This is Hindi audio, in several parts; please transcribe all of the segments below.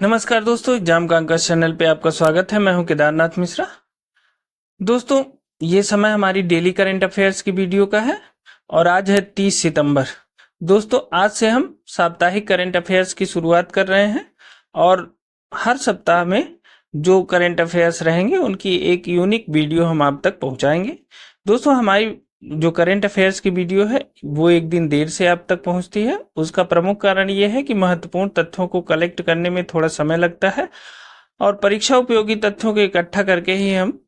नमस्कार दोस्तों, एग्जाम कांकस चैनल पे आपका स्वागत है। मैं हूं केदारनाथ मिश्रा। दोस्तों, ये समय हमारी डेली करंट अफेयर्स की वीडियो का है और आज है 30 सितंबर। दोस्तों, आज से हम साप्ताहिक करंट अफेयर्स की शुरुआत कर रहे हैं और हर सप्ताह में जो करंट अफेयर्स रहेंगे उनकी एक यूनिक वीडियो हम आप तक पहुंचाएंगे। दोस्तों, हमारी जो करंट अफेयर्स की वीडियो है वो एक दिन देर से आप तक पहुंचती है। उसका प्रमुख कारण ये है कि महत्वपूर्ण तथ्यों को कलेक्ट करने में थोड़ा समय लगता है और परीक्षा उपयोगी तथ्यों को इकट्ठा करके ही हम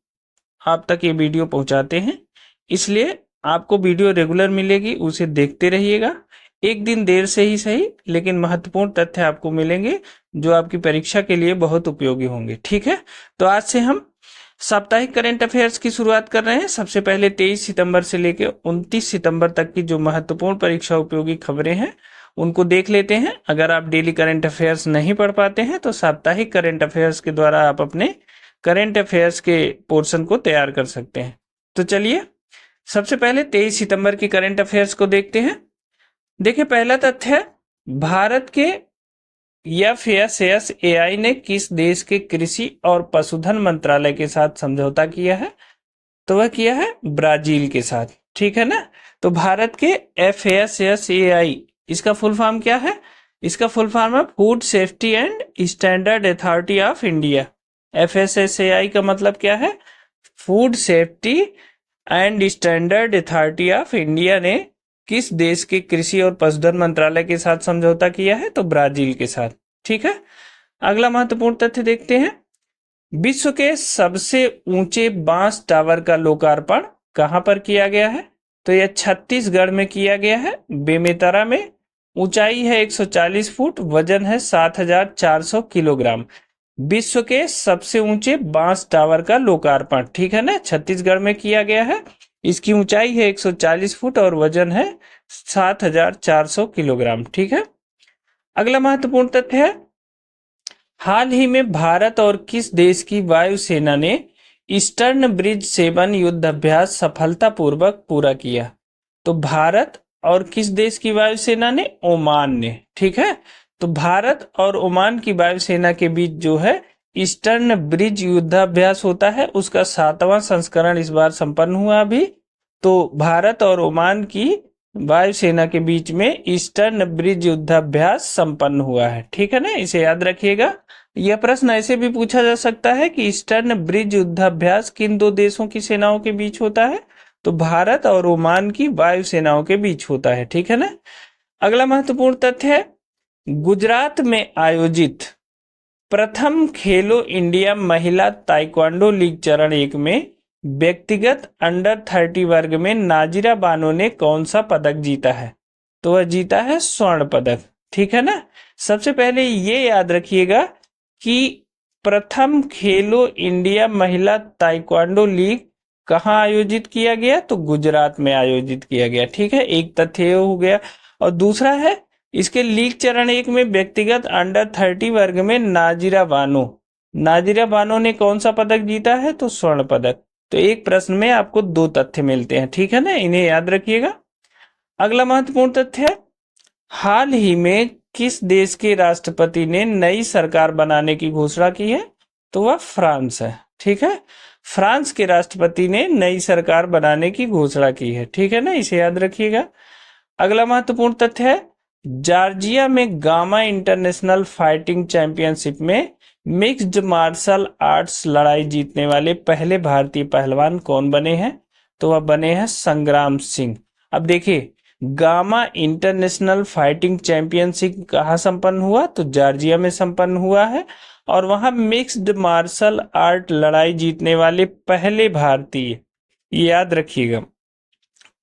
आप तक ये वीडियो पहुंचाते हैं। इसलिए आपको वीडियो रेगुलर मिलेगी, उसे देखते रहिएगा। एक दिन देर से ही सही, लेकिन महत्वपूर्ण तथ्य आपको मिलेंगे जो आपकी परीक्षा के लिए बहुत उपयोगी होंगे। ठीक है, तो आज से हम साप्ताहिक करंट अफेयर्स की शुरुआत कर रहे हैं। सबसे पहले 23 सितंबर से लेकर 29 सितंबर तक की जो महत्वपूर्ण परीक्षा उपयोगी खबरें हैं उनको देख लेते हैं। अगर आप डेली करंट अफेयर्स नहीं पढ़ पाते हैं तो साप्ताहिक करंट अफेयर्स के द्वारा आप अपने करंट अफेयर्स के पोर्शन को तैयार कर सकते हैं। तो चलिए सबसे पहले 23 सितंबर की करंट अफेयर्स को देखते हैं। देखिए, पहला तथ्य है, भारत के FSSAI ने किस देश के कृषि और पशुधन मंत्रालय के साथ समझौता किया है? तो वह किया है ब्राजील के साथ। ठीक है ना। तो भारत के FSSAI, इसका फुल फॉर्म क्या है? इसका फुल फॉर्म है food safety and standard authority of India. FSSAI का मतलब क्या है? Food safety and standard authority of India ने किस देश के कृषि और पशुधन मंत्रालय के साथ समझौता किया है? तो ब्राजील के साथ। ठीक है। अगला महत्वपूर्ण तथ्य देखते हैं। विश्व के सबसे ऊंचे बांस टावर का लोकार्पण कहां पर किया गया है? तो यह छत्तीसगढ़ में किया गया है, बेमेतरा में। ऊंचाई है 140 फुट, वजन है 7400 किलोग्राम। विश्व के सबसे ऊंचे बांस टावर का लोकार्पण, ठीक है ना, छत्तीसगढ़ में किया गया है। इसकी ऊंचाई है 140 फुट और वजन है 7400 किलोग्राम। ठीक है। अगला महत्वपूर्ण तथ्य है, हाल ही में भारत और किस देश की वायुसेना ने ईस्टर्न ब्रिज 7 युद्ध अभ्यास सफलतापूर्वक पूरा किया? तो भारत और किस देश की वायुसेना ने? ओमान ने। ठीक है। तो भारत और ओमान की वायुसेना के बीच जो है ईस्टर्न ब्रिज युद्धाभ्यास होता है, उसका 7वां संस्करण इस बार संपन्न हुआ अभी। तो भारत और ओमान की वायुसेना के बीच में ईस्टर्न ब्रिज युद्धाभ्यास संपन्न हुआ है। ठीक है ना, इसे याद रखिएगा। यह प्रश्न ऐसे भी पूछा जा सकता है कि ईस्टर्न ब्रिज युद्धाभ्यास किन दो देशों की सेनाओं के बीच होता है? तो भारत और ओमान की वायुसेनाओं के बीच होता है। ठीक है ना। अगला महत्वपूर्ण तथ्य है, गुजरात में आयोजित प्रथम खेलो इंडिया महिला ताइक्वांडो लीग चरण 1 में व्यक्तिगत अंडर 30 वर्ग में नाजिरा बानो ने कौन सा पदक जीता है? तो वह जीता है स्वर्ण पदक। ठीक है ना। सबसे पहले ये याद रखिएगा कि प्रथम खेलो इंडिया महिला ताइक्वांडो लीग कहाँ आयोजित किया गया? तो गुजरात में आयोजित किया गया। ठीक है, एक तथ्य हो गया। और दूसरा है, इसके लीग चरण 1 में व्यक्तिगत अंडर 30 वर्ग में नाजिरा बानो ने कौन सा पदक जीता है? तो स्वर्ण पदक। तो एक प्रश्न में आपको 2 तथ्य मिलते हैं। ठीक है ना, इन्हें याद रखिएगा। अगला महत्वपूर्ण तथ्य है, हाल ही में किस देश के राष्ट्रपति ने नई सरकार बनाने की घोषणा की है? तो वह फ्रांस है। ठीक है, फ्रांस के राष्ट्रपति ने नई सरकार बनाने की घोषणा की है। ठीक है ना, इसे याद रखिएगा। अगला महत्वपूर्ण तथ्य है, जॉर्जिया में गामा इंटरनेशनल फाइटिंग चैंपियनशिप में मिक्स्ड मार्शल आर्ट्स लड़ाई जीतने वाले पहले भारतीय पहलवान कौन बने हैं? तो वह बने हैं संग्राम सिंह। अब देखिए, गामा इंटरनेशनल फाइटिंग चैंपियनशिप कहाँ संपन्न हुआ? तो जॉर्जिया में संपन्न हुआ है और वहां मिक्स्ड मार्शल आर्ट लड़ाई जीतने वाले पहले भारतीय, याद रखिएगा,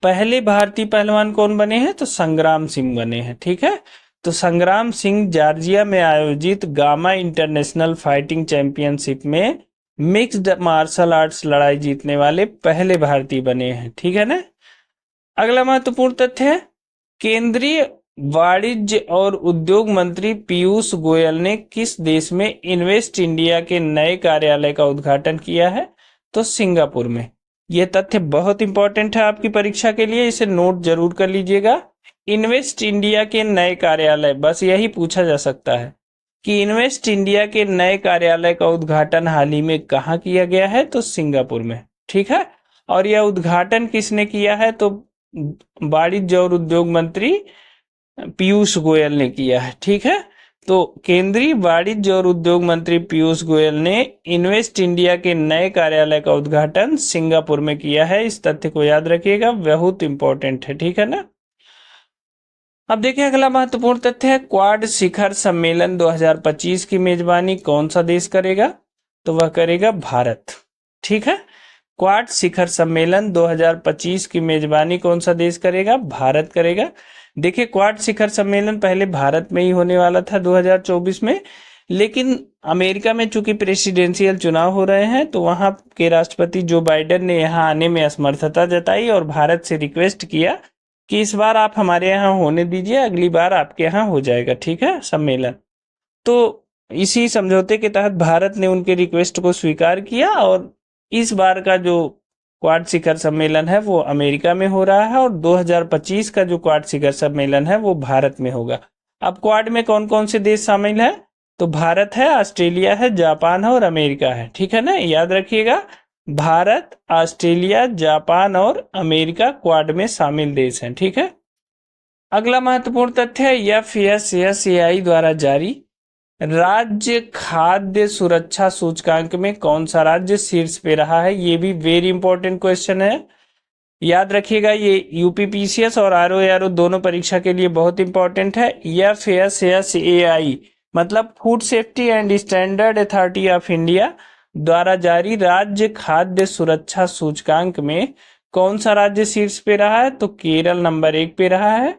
पहले भारतीय पहलवान कौन बने हैं? तो संग्राम सिंह बने हैं। ठीक है, तो संग्राम सिंह जॉर्जिया में आयोजित गामा इंटरनेशनल फाइटिंग चैंपियनशिप में मिक्स्ड मार्शल आर्ट्स लड़ाई जीतने वाले पहले भारतीय बने हैं। ठीक है ना। अगला महत्वपूर्ण तथ्य है, केंद्रीय वाणिज्य और उद्योग मंत्री पीयूष गोयल ने किस देश में इन्वेस्ट इंडिया के नए कार्यालय का उद्घाटन किया है? तो सिंगापुर में। यह तथ्य बहुत इंपॉर्टेंट है आपकी परीक्षा के लिए, इसे नोट जरूर कर लीजिएगा। इन्वेस्ट इंडिया के नए कार्यालय, बस यही पूछा जा सकता है। कि इन्वेस्ट इंडिया के नए कार्यालय का उद्घाटन हाल ही में कहाँ किया गया है? तो सिंगापुर में। ठीक है, और यह उद्घाटन किसने किया है? तो वाणिज्य और उद्योग मंत्री पीयूष गोयल ने किया है। ठीक है, तो केंद्रीय वाणिज्य और उद्योग मंत्री पीयूष गोयल ने इन्वेस्ट इंडिया के नए कार्यालय का उद्घाटन सिंगापुर में किया है। इस तथ्य को याद रखिएगा, बहुत इंपॉर्टेंट है। ठीक है ना। अब देखिए अगला महत्वपूर्ण तथ्य है, क्वाड शिखर सम्मेलन 2025 की मेजबानी कौन सा देश करेगा? तो वह करेगा भारत। ठीक है, क्वाड शिखर सम्मेलन 2025 की मेजबानी कौन सा देश करेगा? भारत करेगा। देखिए क्वाड शिखर सम्मेलन पहले भारत में ही होने वाला था 2024 में, लेकिन अमेरिका में चूंकि प्रेसिडेंशियल चुनाव हो रहे हैं तो वहां के राष्ट्रपति जो बाइडेन ने यहां आने में असमर्थता जताई और भारत से रिक्वेस्ट किया कि इस बार आप हमारे यहाँ होने दीजिए, अगली बार आपके यहाँ हो जाएगा। ठीक है, सम्मेलन। तो इसी समझौते के तहत भारत ने उनके रिक्वेस्ट को स्वीकार किया और इस बार का जो क्वाड शिखर सम्मेलन है वो अमेरिका में हो रहा है और 2025 का जो क्वाड शिखर सम्मेलन है वो भारत में होगा। अब क्वाड में कौन कौन से देश शामिल है? तो भारत है, ऑस्ट्रेलिया है, जापान है और अमेरिका है। ठीक है ना, याद रखिएगा, भारत, ऑस्ट्रेलिया, जापान और अमेरिका क्वाड में शामिल देश हैं। ठीक है, अगला महत्वपूर्ण तथ्य है FSSAI द्वारा जारी राज्य खाद्य सुरक्षा सूचकांक में कौन सा राज्य शीर्ष पे रहा है? ये भी वेरी इंपॉर्टेंट क्वेश्चन है, याद रखिएगा। ये यूपीपीसीएस और आरओ दोनों परीक्षा के लिए बहुत इंपॉर्टेंट है। FSSAI मतलब food safety and standard authority of India द्वारा जारी राज्य खाद्य सुरक्षा सूचकांक में कौन सा राज्य शीर्ष पे रहा है? तो केरल नंबर 1 पे रहा है,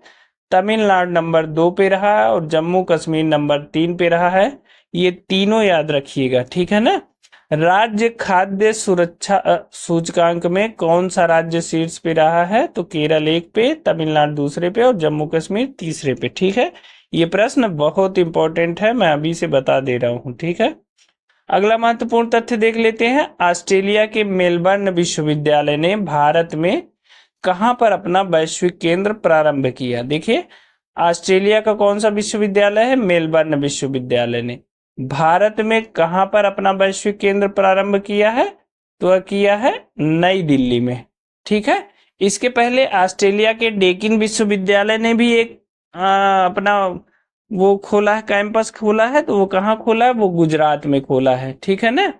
तमिलनाडु नंबर 2 पे रहा है और जम्मू कश्मीर नंबर 3 पे रहा है। ये तीनों याद रखिएगा। ठीक है ना, राज्य खाद्य सुरक्षा सूचकांक में कौन सा राज्य शीर्ष पे रहा है? तो केरल 1 पे, तमिलनाडु दूसरे पे और जम्मू कश्मीर तीसरे पे। ठीक है, ये प्रश्न बहुत इंपॉर्टेंट है, मैं अभी से बता दे रहा हूं। ठीक है, अगला महत्वपूर्ण तथ्य देख लेते हैं, ऑस्ट्रेलिया के मेलबर्न विश्वविद्यालय ने भारत में कहां पर अपना वैश्विक केंद्र प्रारंभ किया? देखिए ऑस्ट्रेलिया का कौन सा विश्वविद्यालय है? मेलबर्न विश्वविद्यालय ने भारत में कहां पर अपना वैश्विक केंद्र प्रारंभ किया है? तो वह किया है नई दिल्ली में। ठीक है, इसके पहले ऑस्ट्रेलिया के डेकिन विश्वविद्यालय ने भी एक अपना वो खोला है, कैंपस खोला है। तो वो कहाँ खोला है? वो गुजरात में खोला है। ठीक है ना,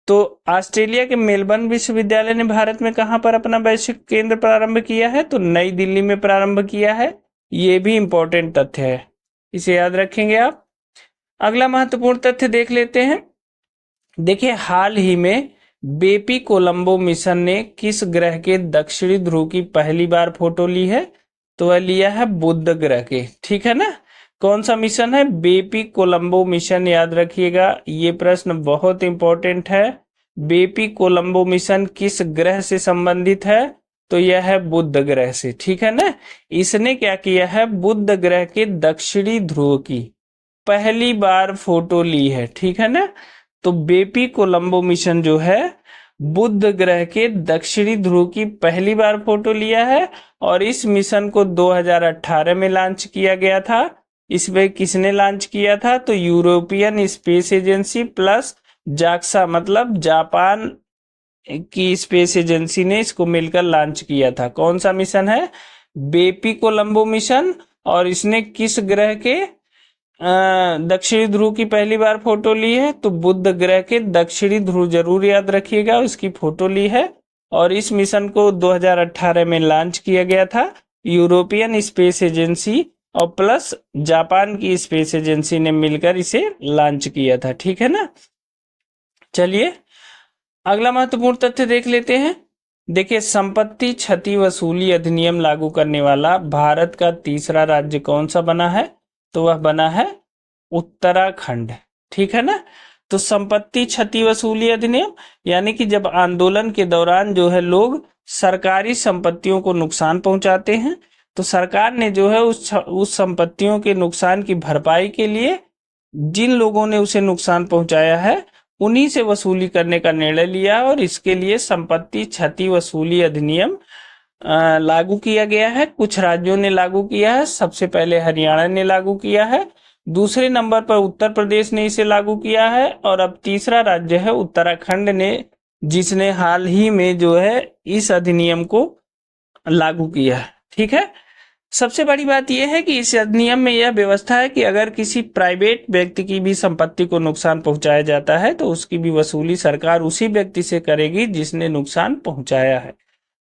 तो ऑस्ट्रेलिया के मेलबर्न विश्वविद्यालय ने भारत में कहां पर अपना वैश्विक केंद्र प्रारंभ किया है? तो नई दिल्ली में प्रारंभ किया है। ये भी इंपॉर्टेंट तथ्य है, इसे याद रखेंगे आप। अगला महत्वपूर्ण तथ्य देख लेते हैं, देखिए हाल ही में बेपी कोलंबो मिशन ने किस ग्रह के दक्षिणी ध्रुव की पहली बार फोटो ली है? तो वह लिया है बुध ग्रह के। ठीक है ना, कौन सा मिशन है? बेपी कोलंबो मिशन, याद रखिएगा, ये प्रश्न बहुत इंपॉर्टेंट है। बेपी कोलंबो मिशन किस ग्रह से संबंधित है? तो यह है बुध ग्रह से। ठीक है ना, इसने क्या किया है? बुध ग्रह के दक्षिणी ध्रुव की पहली बार फोटो ली है। ठीक है ना, तो बेपी कोलंबो मिशन जो है बुध ग्रह के दक्षिणी ध्रुव की पहली बार फोटो लिया है और इस मिशन को 2018 में लॉन्च किया गया था। इसमें किसने लॉन्च किया था? तो European space agency plus JAXA मतलब जापान की स्पेस एजेंसी ने इसको मिलकर लॉन्च किया था। कौन सा मिशन है? बेपी कोलंबो मिशन, और इसने किस ग्रह के दक्षिणी ध्रुव की पहली बार फोटो ली है? तो बुध ग्रह के दक्षिणी ध्रुव, जरूर याद रखिएगा, उसकी फोटो ली है और इस मिशन को 2018 में लॉन्च किया गया था। यूरोपियन स्पेस एजेंसी और प्लस जापान की स्पेस एजेंसी ने मिलकर इसे लॉन्च किया था। ठीक है ना, चलिए अगला महत्वपूर्ण तथ्य देख लेते हैं। देखिए संपत्ति क्षति वसूली अधिनियम लागू करने वाला भारत का तीसरा राज्य कौन सा बना है? तो वह बना है उत्तराखंड। ठीक है ना, तो संपत्ति क्षति वसूली अधिनियम यानी कि जब आंदोलन के दौरान जो है लोग सरकारी संपत्तियों को नुकसान पहुंचाते हैं तो सरकार ने जो है उस संपत्तियों के नुकसान की भरपाई के लिए जिन लोगों ने उसे नुकसान पहुंचाया है उन्हीं से वसूली करने का निर्णय लिया और इसके लिए संपत्ति क्षति वसूली अधिनियम लागू किया गया है। कुछ राज्यों ने लागू किया है, सबसे पहले हरियाणा ने लागू किया है दूसरे नंबर पर उत्तर प्रदेश ने इसे लागू किया है, और अब तीसरा राज्य है उत्तराखंड ने, जिसने हाल ही में जो है इस अधिनियम को लागू किया है। ठीक है, सबसे बड़ी बात यह है कि इस अधिनियम में यह व्यवस्था है कि अगर किसी प्राइवेट व्यक्ति की भी संपत्ति को नुकसान पहुंचाया जाता है तो उसकी भी वसूली सरकार उसी व्यक्ति से करेगी जिसने नुकसान पहुंचाया है।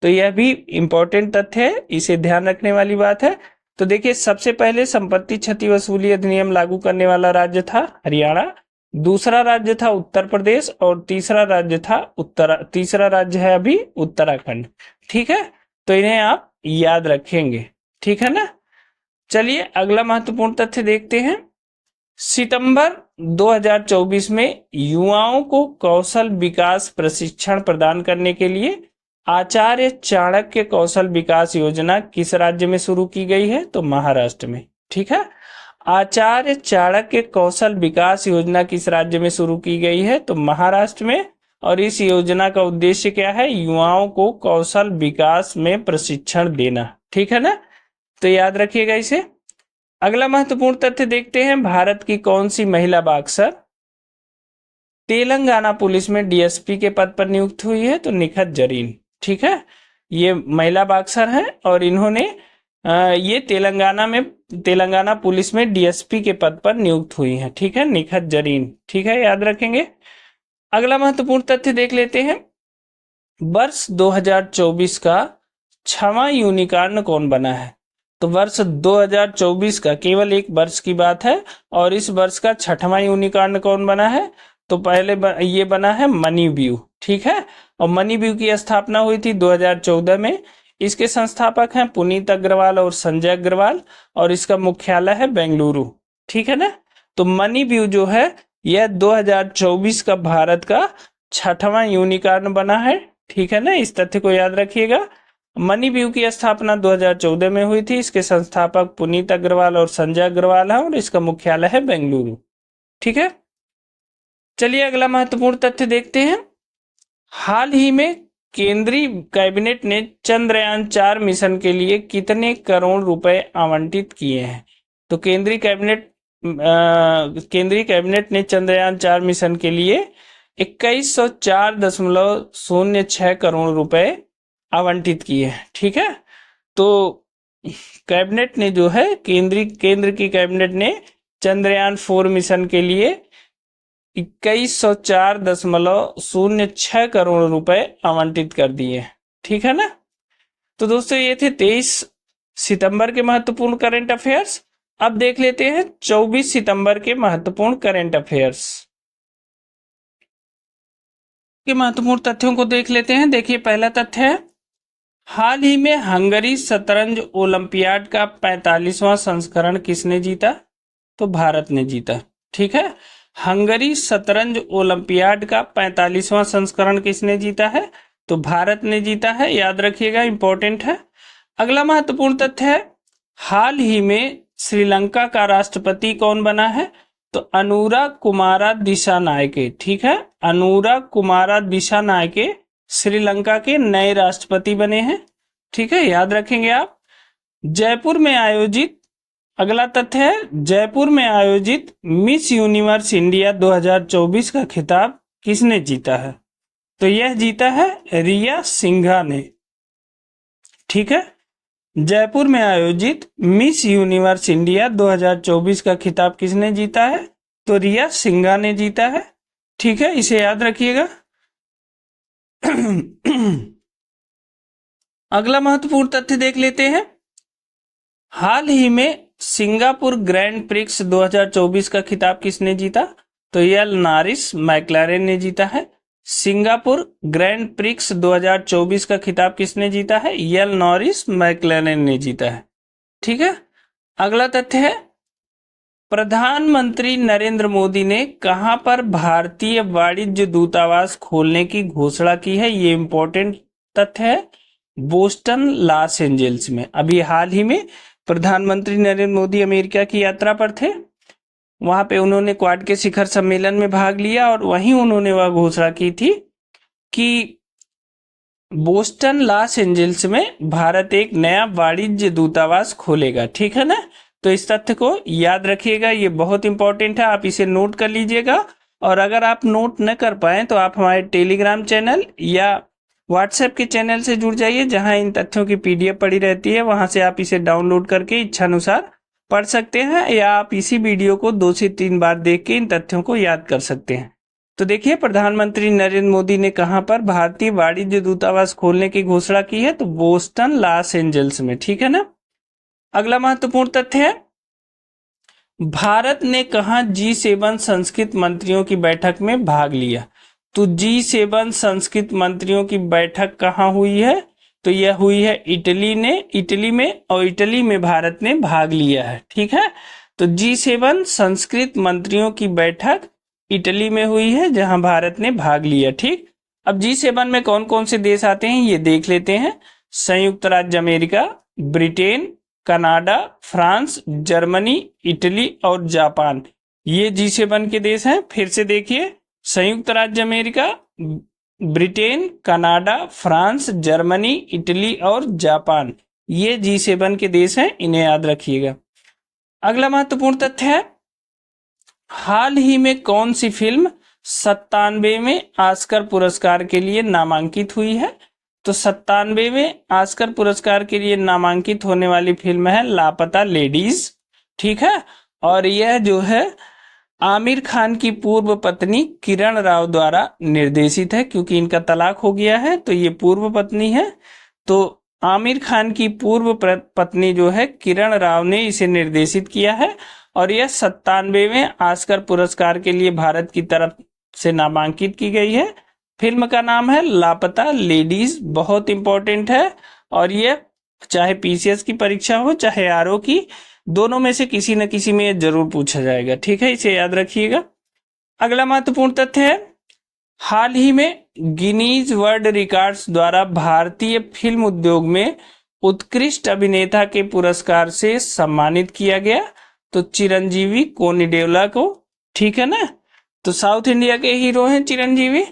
तो यह भी इंपॉर्टेंट तथ्य है, इसे ध्यान रखने वाली बात है। तो देखिए, सबसे पहले संपत्ति क्षति वसूली अधिनियम लागू करने वाला राज्य था हरियाणा, दूसरा राज्य था उत्तर प्रदेश, और तीसरा राज्य है अभी उत्तराखंड। ठीक है, तो इन्हें आप याद रखेंगे। ठीक है ना। चलिए अगला महत्वपूर्ण तथ्य देखते हैं। सितंबर 2024 में युवाओं को कौशल विकास प्रशिक्षण प्रदान करने के लिए आचार्य चाणक्य कौशल विकास योजना किस राज्य में शुरू की गई है? तो महाराष्ट्र में। ठीक है, आचार्य चाणक्य कौशल विकास योजना किस राज्य में शुरू की गई है? तो महाराष्ट्र में। और इस योजना का उद्देश्य क्या है? युवाओं को कौशल विकास में प्रशिक्षण देना। ठीक है ना, तो याद रखिएगा इसे। अगला महत्वपूर्ण तथ्य देखते हैं। भारत की कौन सी महिला बॉक्सर तेलंगाना पुलिस में डीएसपी के पद पर नियुक्त हुई है? तो निखत जरीन। ठीक है, ये महिला बॉक्सर हैं और इन्होंने ये तेलंगाना पुलिस में डीएसपी के पद पर नियुक्त हुई हैं। ठीक है, निखत जरीन। ठीक है, याद रखेंगे। अगला महत्वपूर्ण तथ्य देख लेते हैं। वर्ष 2024 का 6वां यूनिकॉर्न कौन बना है? तो वर्ष 2024 का केवल एक वर्ष की बात है, और इस वर्ष का 6वां यूनिकॉर्न कौन बना है? तो पहले ये बना है मनीव्यू। ठीक है, और मनीव्यू की स्थापना हुई थी 2014 में। इसके संस्थापक हैं पुनीत अग्रवाल और संजय अग्रवाल, और इसका मुख्यालय है बेंगलुरु। ठीक है ना, तो मनीव्यू जो है यह 2024 का भारत का 6वां यूनिकॉर्न बना है। ठीक है ना, इस तथ्य को याद रखिएगा। मनीव्यू की स्थापना 2014 में हुई थी। इसके संस्थापक पुनीत अग्रवाल और संजय अग्रवाल हैं, और इसका मुख्यालय है बेंगलुरु। ठीक है, चलिए अगला महत्वपूर्ण तथ्य देखते हैं। हाल ही में केंद्रीय कैबिनेट ने चंद्रयान 4 मिशन के लिए कितने करोड़ रुपए आवंटित किए हैं? तो केंद्रीय कैबिनेट ने चंद्रयान 4 मिशन के लिए 2104.06 करोड़ रुपए आवंटित किए हैं। ठीक है, तो कैबिनेट ने जो है केंद्र की कैबिनेट ने चंद्रयान 4 मिशन के लिए 2104.06 करोड़ रुपए आवंटित कर दिए। ठीक है ना, तो दोस्तों ये थे 23 सितंबर के महत्वपूर्ण करंट अफेयर्स। अब देख लेते हैं 24 सितंबर के महत्वपूर्ण करंट अफेयर्स के महत्वपूर्ण तथ्यों को देख लेते हैं। देखिए, पहला तथ्य है, हाल ही में हंगरी शतरंज ओलंपियाड का 45वां संस्करण किसने जीता? तो भारत ने जीता। ठीक है, हंगरी शतरंज ओलंपियाड का 45वां संस्करण किसने जीता है? तो भारत ने जीता है। याद रखिएगा, इंपॉर्टेंट है। अगला महत्वपूर्ण तथ्य है, हाल ही में श्रीलंका का राष्ट्रपति कौन बना है? तो अनुरा कुमारा दिशानायके। ठीक है, अनुरा कुमारा दिशानायके श्रीलंका के नए राष्ट्रपति बने हैं। ठीक है, याद रखेंगे आप। जयपुर में आयोजित, अगला तथ्य है, जयपुर में आयोजित मिस यूनिवर्स इंडिया 2024 का खिताब किसने जीता है? तो यह जीता है रिया सिंघा ने। ठीक है, जयपुर में आयोजित मिस यूनिवर्स इंडिया 2024 का खिताब किसने जीता है? तो रिया सिंघा ने जीता है। ठीक है, इसे याद रखिएगा। अगला महत्वपूर्ण तथ्य देख लेते हैं। हाल ही में सिंगापुर ग्रैंड प्रिक्स 2024 का खिताब किसने जीता? तो यल नॉरिस मैक्लारेन ने जीता है। सिंगापुर ग्रैंड प्रिक्स 2024 का खिताब किसने जीता है? यल नॉरिस मैक्लारेन ने जीता है। ठीक है, अगला तथ्य है, प्रधानमंत्री नरेंद्र मोदी ने कहां पर भारतीय वाणिज्य दूतावास खोलने की घोषणा की है? ये इंपॉर्टेंट तथ्य है, बोस्टन लॉस एंजल्स में। अभी हाल ही में प्रधानमंत्री नरेंद्र मोदी अमेरिका की यात्रा पर थे, वहां पे उन्होंने क्वाड के शिखर सम्मेलन में भाग लिया, और वहीं उन्होंने वह घोषणा की थी कि बोस्टन लॉस एंजल्स में भारत एक नया वाणिज्य दूतावास खोलेगा। ठीक है ना, तो इस तथ्य को याद रखिएगा, ये बहुत इंपॉर्टेंट है, आप इसे नोट कर लीजिएगा। और अगर आप नोट न कर पाए तो आप हमारे टेलीग्राम चैनल या व्हाट्सएप के चैनल से जुड़ जाइए, जहां इन तथ्यों की पीडीएफ पड़ी रहती है। वहां से आप इसे डाउनलोड करके इच्छानुसार पढ़ सकते हैं, या आप इसी वीडियो को 2 से 3 बार देख के इन तथ्यों को याद कर सकते हैं। तो देखिए, प्रधानमंत्री नरेंद्र मोदी ने कहां पर भारतीय वाणिज्य दूतावास खोलने की घोषणा की है? तो बोस्टन, लॉस एंजल्स में, ठीक है ना। अगला महत्वपूर्ण तथ्य है, भारत ने कहा G7 संस्कृत मंत्रियों की बैठक में भाग लिया? तो G7 संस्कृत मंत्रियों की बैठक कहाँ हुई है? तो यह हुई है इटली में, और इटली में भारत ने भाग लिया है, ठीक है। तो G7 संस्कृत मंत्रियों की बैठक इटली में हुई है, जहां भारत ने भाग लिया, ठीक। अब G7 में कौन कौन से देश आते हैं ये देख लेते हैं। संयुक्त राज्य America, Britain, Canada, France, Germany, Italy और जापान, ये G7 के देश हैं। फिर से देखिए, संयुक्त राज्य America, Britain, Canada, France, Germany, Italy और जापान, ये G7 के देश हैं, इन्हें याद रखिएगा। अगला महत्वपूर्ण तथ्य है, हाल ही में कौन सी फिल्म 97वें ऑस्कर पुरस्कार के लिए नामांकित हुई है? तो 97वें ऑस्कर पुरस्कार के लिए नामांकित होने वाली फिल्म है लापता लेडीज, ठीक है। और यह जो है आमिर खान की पूर्व पत्नी किरण राव द्वारा निर्देशित है, क्योंकि इनका तलाक हो गया है, तो ये पूर्व पत्नी है। तो आमिर खान की पूर्व पत्नी जो है किरण राव ने इसे निर्देशित किया है, और यह 97वें ऑस्कर पुरस्कार के लिए भारत की तरफ से नामांकित की गई है। फिल्म का नाम है लापता लेडीज, बहुत इंपॉर्टेंट है, और ये चाहे पीसीएस की परीक्षा हो चाहे आरओ की, दोनों में से किसी न किसी में जरूर पूछा जाएगा, ठीक है, इसे याद रखिएगा। अगला महत्वपूर्ण तथ्य है, हाल ही में गिनीज वर्ल्ड रिकॉर्ड्स द्वारा भारतीय फिल्म उद्योग में उत्कृष्ट अभिनेता के पुरस्कार से सम्मानित किया गया। तो चिरंजीवी कोनिडेवला को, ठीक है ना। तो साउथ इंडिया के हीरो हैं चिरंजीवी।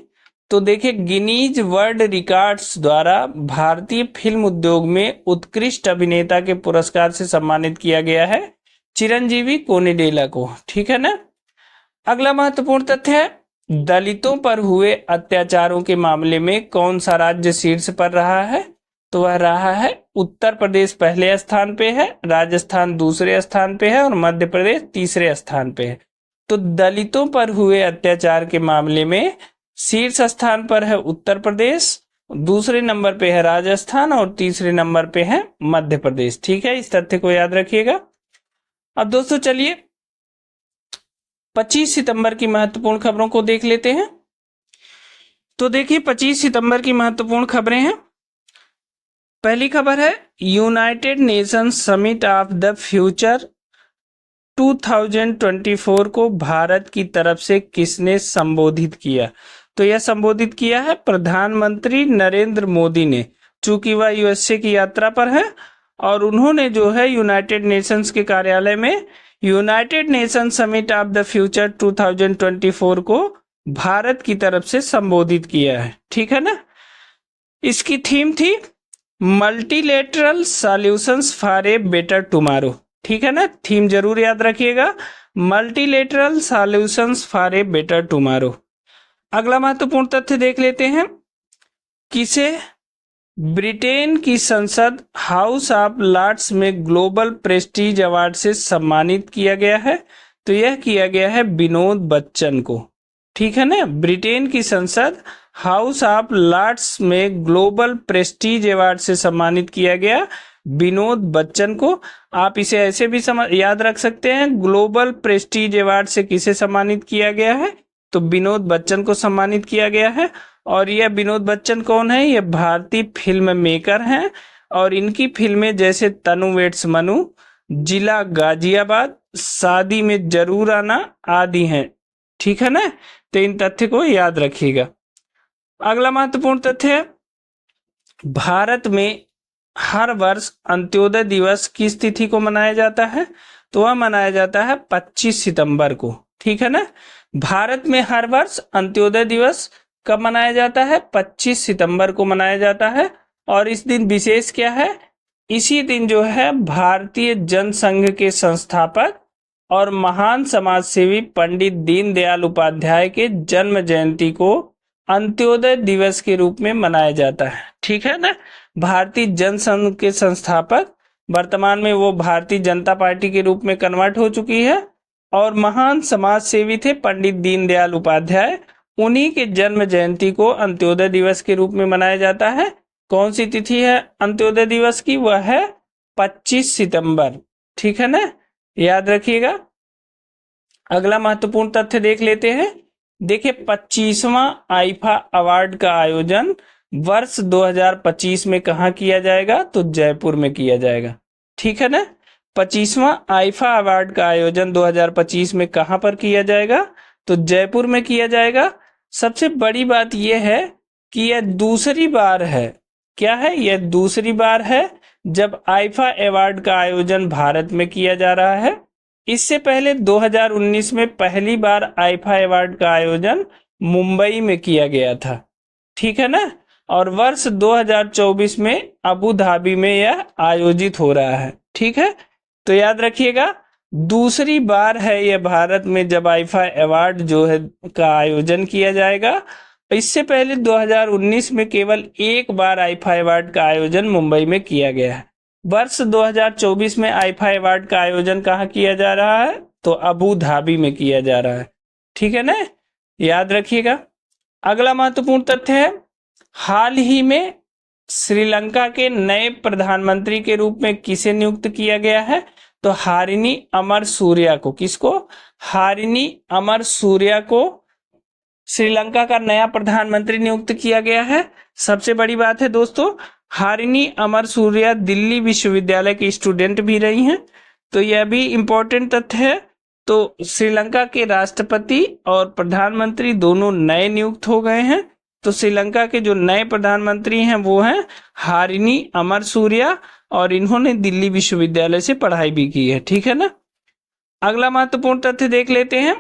तो देखिए, गिनीज वर्ल्ड रिकॉर्ड्स द्वारा भारतीय फिल्म उद्योग में उत्कृष्ट अभिनेता के पुरस्कार से सम्मानित किया गया है चिरंजीवी कोनिडेला को, ठीक है ना। अगला महत्वपूर्ण तथ्य है, दलितों पर हुए अत्याचारों के मामले में कौन सा राज्य शीर्ष पर रहा है? तो वह रहा है उत्तर प्रदेश पहले स्थान पे है, राजस्थान दूसरे स्थान पे है और मध्य प्रदेश तीसरे स्थान पे है। तो दलितों पर हुए अत्याचार के मामले में शीर्ष स्थान पर है उत्तर प्रदेश, दूसरे नंबर पे है राजस्थान और तीसरे नंबर पे है मध्य प्रदेश, ठीक है, इस तथ्य को याद रखिएगा। अब दोस्तों चलिए 25 सितंबर की महत्वपूर्ण खबरों को देख लेते हैं। तो देखिए 25 सितंबर की महत्वपूर्ण खबरें हैं। पहली खबर है, United Nations summit of the future 2024 को भारत की तरफ से किसने संबोधित किया? तो यह संबोधित किया है प्रधानमंत्री नरेंद्र मोदी ने, चूंकि वह यूएसए की यात्रा पर है, और उन्होंने जो है यूनाइटेड नेशंस के कार्यालय में United nation summit of the future 2024 को भारत की तरफ से संबोधित किया है, ठीक है ना। इसकी थीम थी multilateral solutions for a better tomorrow, ठीक है ना, थीम जरूर याद रखिएगा, multilateral solutions for a better tomorrow. अगला महत्वपूर्ण तथ्य देख लेते हैं, किसे ब्रिटेन की संसद हाउस ऑफ लॉर्ड्स में ग्लोबल प्रेस्टीज अवार्ड से सम्मानित किया गया है? तो यह किया गया है विनोद बच्चन को, ठीक है ना। ब्रिटेन की संसद हाउस ऑफ लॉर्ड्स में ग्लोबल प्रेस्टीज अवार्ड से सम्मानित किया गया विनोद बच्चन को। आप इसे ऐसे भी याद रख सकते हैं, ग्लोबल प्रेस्टीज अवार्ड से किसे सम्मानित किया गया है? तो विनोद बच्चन को सम्मानित किया गया है। और यह विनोद बच्चन कौन है? यह भारतीय फिल्म मेकर हैं, और इनकी फिल्में जैसे तनु वेट्स मनु, जिला गाजियाबाद, शादी में जरूर आना आदि हैं, ठीक है ना। तो इन तथ्य को याद रखिएगा। अगला महत्वपूर्ण तथ्य है, भारत में हर वर्ष अंत्योदय दिवस किस तिथि को मनाया जाता है? तो वह मनाया जाता है 25 सितंबर को, ठीक है ना। भारत में हर वर्ष अंत्योदय दिवस कब मनाया जाता है? 25 सितंबर को मनाया जाता है। और इस दिन विशेष क्या है? इसी दिन जो है भारतीय जनसंघ के संस्थापक और महान समाजसेवी पंडित दीनदयाल उपाध्याय के जन्म जयंती को अंत्योदय दिवस के रूप में मनाया जाता है। ठीक है ना। भारतीय जनसंघ के संस्थापक, वर्तमान में वो भारतीय जनता पार्टी के रूप में कन्वर्ट हो चुकी है, और महान समाज सेवी थे पंडित दीनदयाल उपाध्याय। उन्हीं के जन्म जयंती को अंत्योदय दिवस के रूप में मनाया जाता है। कौन सी तिथि है अंत्योदय दिवस की? वह है 25 सितंबर। ठीक है ना, याद रखिएगा। अगला महत्वपूर्ण तथ्य देख लेते हैं। देखिए, 25वां आईफा अवार्ड का आयोजन वर्ष 2025 में कहाँ किया जाएगा? तो जयपुर में किया जाएगा। ठीक है ना। 25वां आईफा अवार्ड का आयोजन 2025 में कहाँ पर किया जाएगा? तो जयपुर में किया जाएगा। सबसे बड़ी बात यह है कि यह दूसरी बार है। क्या है? यह दूसरी बार है जब आईफा अवार्ड का आयोजन भारत में किया जा रहा है। इससे पहले 2019 में पहली बार आईफा अवार्ड का आयोजन मुंबई में किया गया था। ठीक है ना। और वर्ष 2024 में अबू धाबी में यह आयोजित हो रहा है। ठीक है, तो याद रखिएगा, दूसरी बार है यह भारत में जब आईफा अवार्ड जो है का आयोजन किया जाएगा। इससे पहले 2019 में केवल एक बार आईफा अवार्ड का आयोजन मुंबई में किया गया है। वर्ष 2024 में आईफा अवार्ड का आयोजन कहाँ किया जा रहा है? तो अबू धाबी में किया जा रहा है। ठीक है ना, याद रखिएगा। अगला महत्वपूर्ण तथ्य है, हाल ही में श्रीलंका के नए प्रधानमंत्री के रूप में किसे नियुक्त किया गया है? तो हारिनी अमर सूर्या को। किसको? हारिनी अमर सूर्या को श्रीलंका का नया प्रधानमंत्री नियुक्त किया गया है। सबसे बड़ी बात है दोस्तों, हारिनी अमर सूर्या दिल्ली विश्वविद्यालय की स्टूडेंट भी रही हैं, तो यह भी इंपॉर्टेंट तथ्य है। तो श्रीलंका के राष्ट्रपति और प्रधानमंत्री दोनों नए नियुक्त हो गए हैं। तो श्रीलंका के जो नए प्रधानमंत्री हैं वो हैं हारिनी अमर सूर्या, और इन्होंने दिल्ली विश्वविद्यालय से पढ़ाई भी की है। ठीक है ना। अगला महत्वपूर्ण तथ्य देख लेते हैं।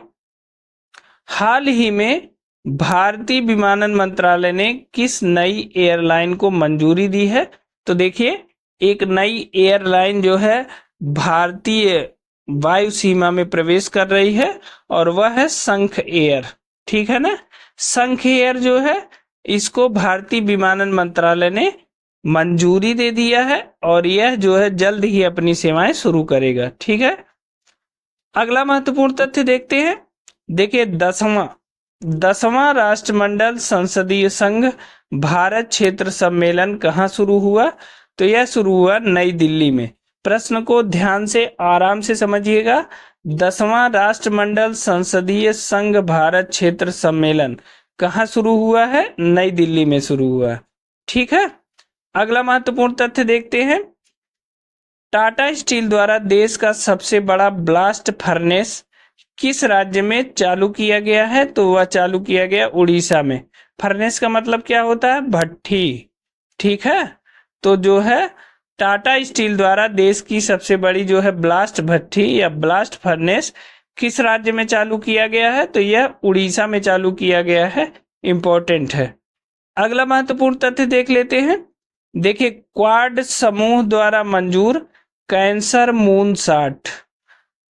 हाल ही में भारतीय विमानन मंत्रालय ने किस नई एयरलाइन को मंजूरी दी है? तो देखिए, एक नई एयरलाइन जो है भारतीय वायु सीमा में प्रवेश कर रही है, और वह है शंख एयर। ठीक है ना। शंख एयर जो है, इसको भारतीय विमानन मंत्रालय ने मंजूरी दे दिया है, और यह जो है जल्द ही अपनी सेवाएं शुरू करेगा। ठीक है। अगला महत्वपूर्ण तथ्य देखते हैं। देखिए, 10वां राष्ट्रमंडल संसदीय संघ भारत क्षेत्र सम्मेलन कहाँ शुरू हुआ? तो यह शुरू हुआ नई दिल्ली में। प्रश्न को ध्यान से आराम से समझिएगा। 10वां राष्ट्रमंडल संसदीय संघ भारत क्षेत्र सम्मेलन कहाँ शुरू हुआ है? नई दिल्ली में शुरू हुआ। ठीक है। अगला महत्वपूर्ण तथ्य देखते हैं। टाटा स्टील द्वारा देश का सबसे बड़ा ब्लास्ट फर्नेस किस राज्य में चालू किया गया है? तो वह चालू किया गया उड़ीसा में। फर्नेस का मतलब क्या होता है? भट्ठी। ठीक है। तो जो है टाटा स्टील द्वारा देश की सबसे बड़ी जो है ब्लास्ट भट्ठी या ब्लास्ट फर्नेस किस राज्य में चालू किया गया है? तो यह उड़ीसा में चालू किया गया है। इंपॉर्टेंट है। अगला महत्वपूर्ण तथ्य देख लेते हैं। देखिए, क्वाड समूह द्वारा मंजूर कैंसर मूनशॉट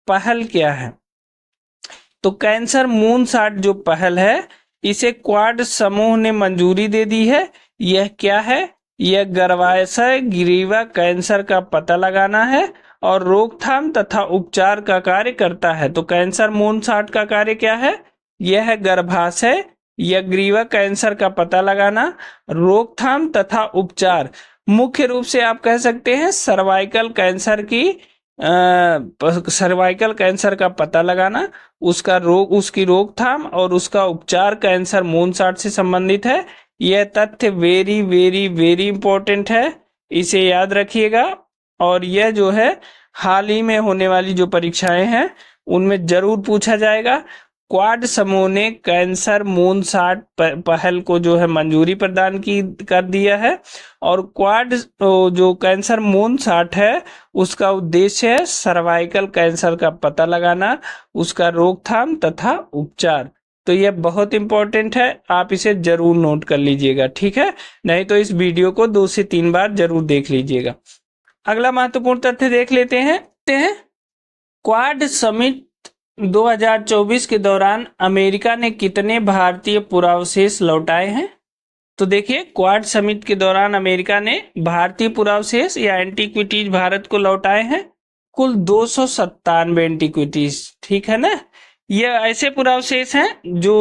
पहल क्या है? तो कैंसर मूनशॉट जो पहल है, इसे क्वाड समूह ने मंजूरी दे दी है। यह क्या है? यह गर्भाशय ग्रीवा कैंसर का पता लगाना है और रोकथाम तथा उपचार का कार्य करता है। तो कैंसर मूनशॉट का कार्य क्या है? यह है गर्भाशय या ग्रीवा कैंसर का पता लगाना, रोकथाम तथा उपचार। मुख्य रूप से आप कह सकते हैं सर्वाइकल कैंसर की सर्वाइकल कैंसर का पता लगाना, उसकी रोकथाम और उसका उपचार कैंसर मूनशॉट से संबंधित है। यह तथ्य वेरी वेरी वेरी इंपॉर्टेंट है, इसे याद रखिएगा। और यह जो है हाल ही में होने वाली जो परीक्षाएं हैं उनमें जरूर पूछा जाएगा। क्वाड समूह ने कैंसर मूनशॉट पहल को जो है मंजूरी प्रदान कर दिया है, और क्वाड जो कैंसर मूनशॉट है उसका उद्देश्य है सर्वाइकल कैंसर का पता लगाना, उसका रोकथाम तथा उपचार। तो यह बहुत इंपॉर्टेंट है, आप इसे जरूर नोट कर लीजिएगा। ठीक है, नहीं तो इस वीडियो को 2 से 3 बार जरूर देख लीजिएगा। अगला महत्वपूर्ण तथ्य देख लेते हैं। क्वाड समिट 2024 के दौरान अमेरिका ने कितने भारतीय पुरावशेष लौटाए हैं? तो देखिए, क्वाड समिट के दौरान अमेरिका ने भारतीय पुरावशेष या एंटीक्विटीज भारत को लौटाए हैं कुल 297 एंटीक्विटीज। ठीक है ना। ये ऐसे पुरावशेष हैं जो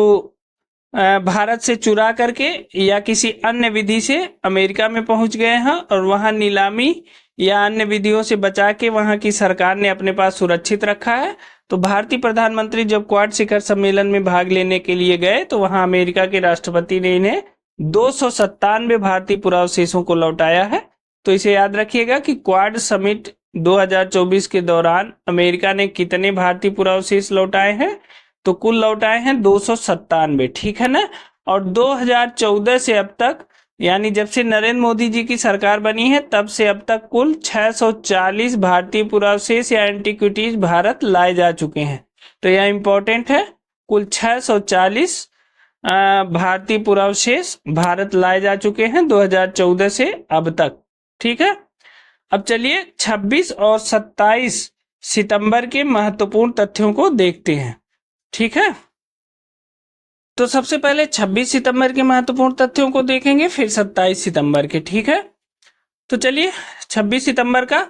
भारत से चुरा करके या किसी अन्य विधि से अमेरिका में पहुंच गए हैं और वहां नीलामी या अन्य विधियों से बचा के वहां की सरकार ने अपने पास सुरक्षित रखा है। तो भारतीय प्रधानमंत्री जब क्वाड शिखर सम्मेलन में भाग लेने के लिए गए तो वहां अमेरिका के राष्ट्रपति ने इन्हें 297 भारतीय पुरावशेषों को लौटाया है। तो इसे याद रखिएगा कि क्वाड समिट 2024 के दौरान अमेरिका ने कितने भारतीय पुरावशेष लौटाए हैं? तो कुल लौटाए हैं 297। ठीक है ना। और 2014 से अब तक, यानी जब से नरेंद्र मोदी जी की सरकार बनी है तब से अब तक कुल 640 भारतीय पुरावशेष या एंटीक्विटीज भारत लाए जा चुके हैं। तो यह इंपॉर्टेंट है, कुल 640 भारतीय पुरावशेष भारत लाए जा चुके हैं 2014 से अब तक। ठीक है। अब चलिए 26 और 27 सितंबर के महत्वपूर्ण तथ्यों को देखते हैं। ठीक है। तो सबसे पहले 26 सितंबर के महत्वपूर्ण तथ्यों को देखेंगे, फिर 27 सितंबर के। ठीक है। तो चलिए 26 सितंबर का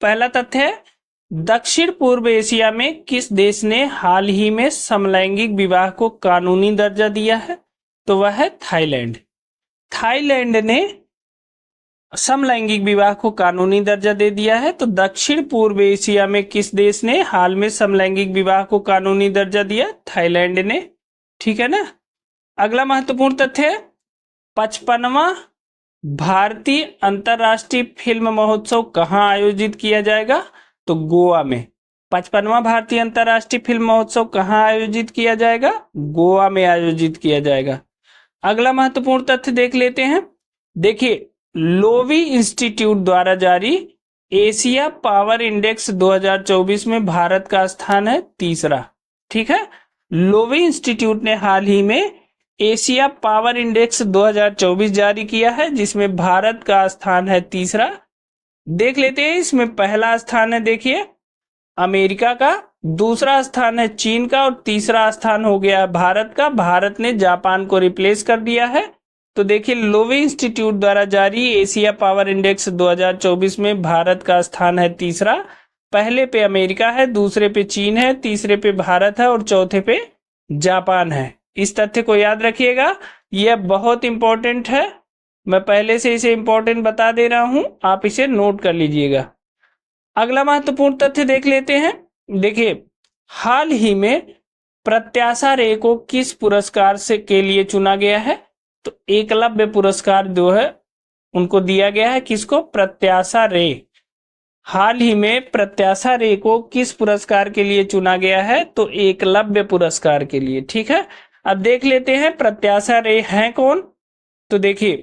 पहला तथ्य है, दक्षिण पूर्व एशिया में किस देश ने हाल ही में समलैंगिक विवाह को कानूनी दर्जा दिया है? तो वह है थाईलैंड। थाईलैंड ने समलैंगिक विवाह को कानूनी दर्जा दे दिया है। तो दक्षिण पूर्व एशिया में किस देश ने हाल में समलैंगिक विवाह को कानूनी दर्जा दिया? थाईलैंड ने। ठीक है ना। अगला महत्वपूर्ण तथ्य है, 55वां भारतीय अंतर्राष्ट्रीय फिल्म महोत्सव कहाँ आयोजित किया जाएगा? तो गोवा में। 55वां भारतीय अंतर्राष्ट्रीय फिल्म महोत्सव कहाँ आयोजित किया जाएगा? गोवा में आयोजित किया जाएगा। अगला महत्वपूर्ण तथ्य देख लेते हैं। देखिए, लोवी इंस्टीट्यूट द्वारा जारी एशिया पावर इंडेक्स 2024 में भारत का स्थान है 3रा। ठीक है। लोवी इंस्टीट्यूट ने हाल ही में एशिया पावर इंडेक्स 2024 जारी किया है जिसमें भारत का स्थान है 3रा। देख लेते हैं, इसमें पहला स्थान है देखिए अमेरिका का, दूसरा स्थान है चीन का और तीसरा स्थान हो गया भारत का। भारत ने जापान को रिप्लेस कर दिया है। तो देखिए, लोवी इंस्टीट्यूट द्वारा जारी एशिया पावर इंडेक्स 2024 में भारत का स्थान है 3रा। पहले पे अमेरिका है, दूसरे पे चीन है, तीसरे पे भारत है और चौथे पे जापान है। इस तथ्य को याद रखिएगा, यह बहुत इंपॉर्टेंट है। मैं पहले से इसे इंपॉर्टेंट बता दे रहा हूं, आप इसे नोट कर लीजिएगा। अगला महत्वपूर्ण तथ्य देख लेते हैं। देखिए, हाल ही में प्रत्याशा रे को किस पुरस्कार से के लिए चुना गया है? तो एकलव्य पुरस्कार जो है उनको दिया गया है। किसको? प्रत्याशा रे। हाल ही में प्रत्याशा रे को किस पुरस्कार के लिए चुना गया है? तो एकलव्य पुरस्कार के लिए। ठीक है। अब देख लेते हैं प्रत्याशा रे हैं कौन। तो देखिए,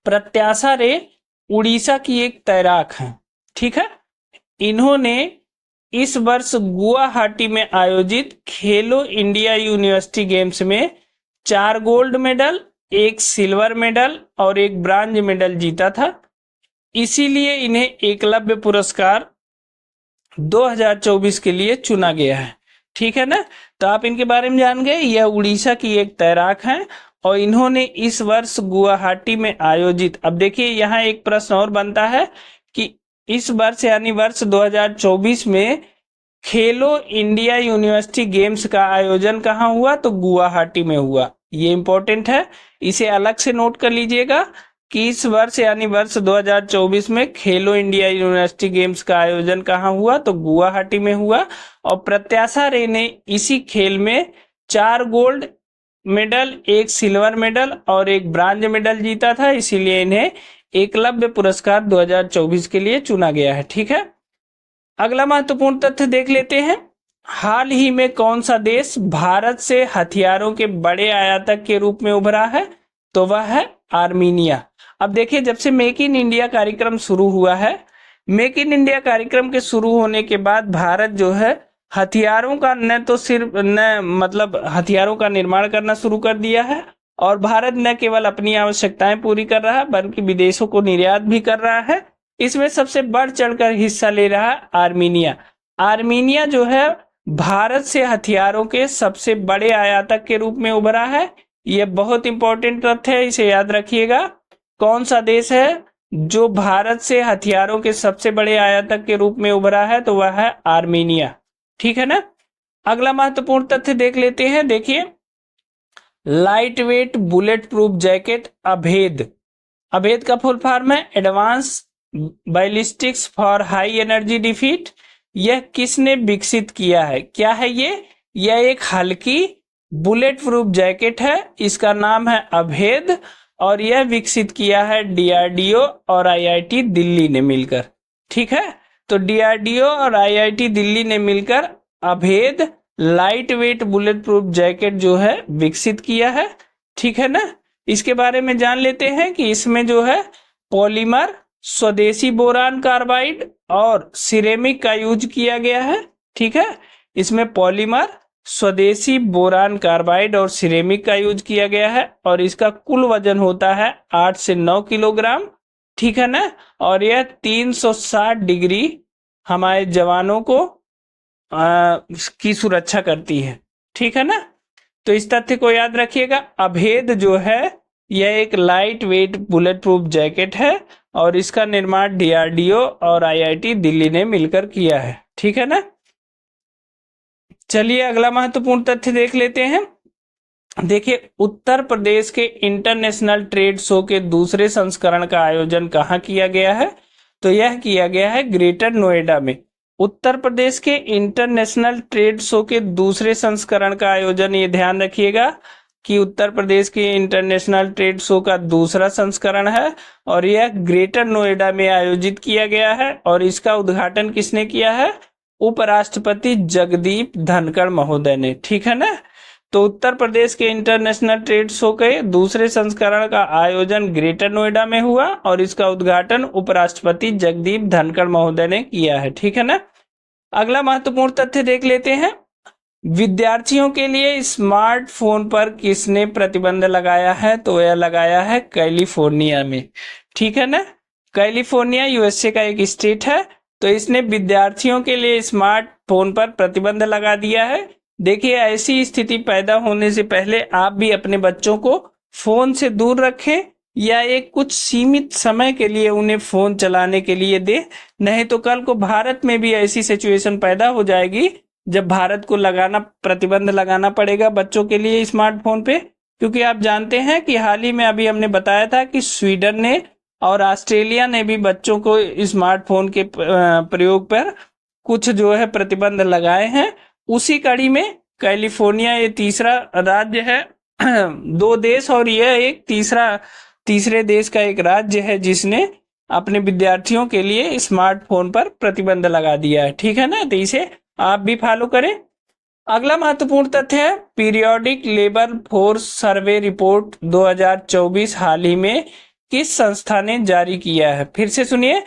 प्रत्याशा रे उड़ीसा की एक तैराक हैं। ठीक है। इन्होंने इस वर्ष गुवाहाटी में आयोजित खेलो इंडिया यूनिवर्सिटी गेम्स में 4 गोल्ड मेडल, 1 सिल्वर मेडल और 1 ब्रांज मेडल जीता था। इसीलिए इन्हें एकलव्य पुरस्कार 2024 के लिए चुना गया है। ठीक है ना। तो आप इनके बारे में जान गए। यह उड़ीसा की एक तैराक हैं और इन्होंने इस वर्ष गुवाहाटी में आयोजित, अब देखिए यहाँ एक प्रश्न और बनता है कि इस वर्ष यानी वर्ष 2024 में खेलो इंडिया यूनिवर्सिटी गेम्स का आयोजन कहाँ हुआ? तो गुवाहाटी में हुआ। ये इंपॉर्टेंट है, इसे अलग से नोट कर लीजिएगा कि इस वर्ष यानी वर्ष 2024 में खेलो इंडिया यूनिवर्सिटी गेम्स का आयोजन कहाँ हुआ? तो गुवाहाटी में हुआ। और प्रत्याशा रे ने इसी खेल में 4 गोल्ड मेडल, 1 सिल्वर मेडल और 1 ब्रांज मेडल जीता था। इसीलिए इन्हें एकलव्य पुरस्कार 2024 के लिए चुना गया है। ठीक है। अगला महत्वपूर्ण तथ्य देख लेते हैं। हाल ही में कौन सा देश भारत से हथियारों के बड़े आयातक के रूप में उभरा है? तो वह है आर्मीनिया। अब देखिए, जब से मेक इन इंडिया कार्यक्रम शुरू हुआ है, मेक इन इंडिया कार्यक्रम के शुरू होने के बाद भारत जो है हथियारों का हथियारों का निर्माण करना शुरू कर दिया है और भारत न केवल अपनी आवश्यकताएं पूरी कर रहा है बल्कि विदेशों को निर्यात भी कर रहा है। इसमें सबसे बढ़ चढ़कर हिस्सा ले रहा है आर्मीनिया। आर्मीनिया जो है भारत से हथियारों के सबसे बड़े आयातक के रूप में उभरा है। यह बहुत इंपॉर्टेंट तथ्य है, इसे याद रखिएगा। कौन सा देश है जो भारत से हथियारों के सबसे बड़े आयातक के रूप में उभरा है? तो वह है आर्मीनिया। ठीक है ना। अगला महत्वपूर्ण तथ्य देख लेते हैं। देखिए, light weight bullet proof jacket अभेद। अभेद का फुल फॉर्म है advance ballistics for high energy defeat. यह किसने विकसित किया है? क्या है ये? यह एक हल्की बुलेट प्रूफ जैकेट है, इसका नाम है अभेद, और यह विकसित किया है डीआरडीओ और आईआईटी दिल्ली ने मिलकर। ठीक है, तो डीआरडीओ और आईआईटी दिल्ली ने मिलकर अभेद light weight bullet proof jacket जो है विकसित किया है। ठीक है ना। इसके बारे में जान लेते हैं कि इसमें जो है पॉलीमर, स्वदेशी बोरान कार्बाइड और सिरेमिक का यूज किया गया है। ठीक है, इसमें पॉलीमर, स्वदेशी बोरान कार्बाइड और सिरेमिक का यूज किया गया है, और इसका कुल वजन होता है 8 से 9 किलोग्राम। ठीक है ना। और यह 360 डिग्री हमारे जवानों को की सुरक्षा करती है। ठीक है ना। तो इस तथ्य को याद रखिएगा। अभेद जो है यह एक light weight bullet proof jacket है, और इसका निर्माण डीआरडीओ और आईआईटी दिल्ली ने मिलकर किया है। ठीक है ना। चलिए अगला महत्वपूर्ण तथ्य देख लेते हैं। देखिए, उत्तर प्रदेश के इंटरनेशनल ट्रेड शो के दूसरे संस्करण का आयोजन कहाँ किया गया है? तो यह किया गया है ग्रेटर नोएडा में। उत्तर प्रदेश के इंटरनेशनल ट्रेड शो के दूसरे संस्करण का आयोजन, ये ध्यान रखिएगा कि उत्तर प्रदेश के इंटरनेशनल ट्रेड शो का दूसरा संस्करण है, और यह ग्रेटर नोएडा में आयोजित किया गया है, और इसका उद्घाटन किसने किया है? उपराष्ट्रपति जगदीप धनखड़ महोदय ने। ठीक है ना। तो उत्तर प्रदेश के इंटरनेशनल ट्रेड शो के दूसरे संस्करण का आयोजन ग्रेटर नोएडा में हुआ, और इसका उद्घाटन उपराष्ट्रपति जगदीप धनखड़ महोदय ने किया है। ठीक है ना। अगला महत्वपूर्ण तथ्य देख लेते हैं। विद्यार्थियों के लिए स्मार्टफोन पर किसने प्रतिबंध लगाया है? तो यह लगाया है कैलिफोर्निया में। ठीक है ना। कैलिफोर्निया यूएसए का एक स्टेट है, तो इसने विद्यार्थियों के लिए स्मार्टफोन पर प्रतिबंध लगा दिया है। देखिए, ऐसी स्थिति पैदा होने से पहले आप भी अपने बच्चों को फोन से दूर रखें, या एक कुछ सीमित समय के लिए उन्हें फोन चलाने के लिए दें। नहीं तो कल को भारत में भी ऐसी सिचुएशन पैदा हो जाएगी जब भारत को प्रतिबंध लगाना पड़ेगा बच्चों के लिए स्मार्टफोन पे। क्योंकि आप जानते हैं कि हाल ही में अभी हमने बताया था कि स्वीडन ने और ऑस्ट्रेलिया ने भी बच्चों को स्मार्टफोन के प्रयोग पर कुछ जो है प्रतिबंध लगाए हैं। उसी कड़ी में कैलिफोर्निया ये तीसरा राज्य है, दो देश, और यह एक तीसरे देश का एक राज्य है जिसने अपने विद्यार्थियों के लिए स्मार्टफोन पर प्रतिबंध लगा दिया है। ठीक है ना। तो इसे आप भी फॉलो करें। अगला महत्वपूर्ण तथ्य है periodic labour force survey report 2024 हाल ही में किस संस्था ने जारी किया है? फिर से सुनिए,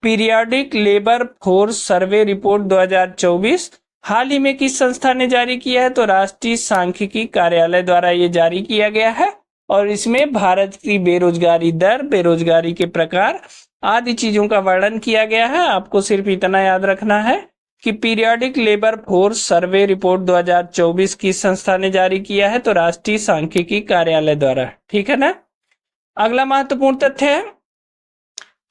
periodic labour force survey report 2024 हाल ही में किस संस्था ने जारी किया है? तो राष्ट्रीय सांख्यिकी कार्यालय द्वारा ये जारी किया गया है, और इसमें भारत की बेरोजगारी दर, बेरोजगारी के प्रकार आदि चीजों का वर्णन किया गया है। आपको सिर्फ इतना याद रखना है कि periodic labour force survey report 2024 किस संस्था ने जारी किया है? तो राष्ट्रीय सांख्यिकी कार्यालय द्वारा। ठीक है ना। अगला महत्वपूर्ण तथ्य है,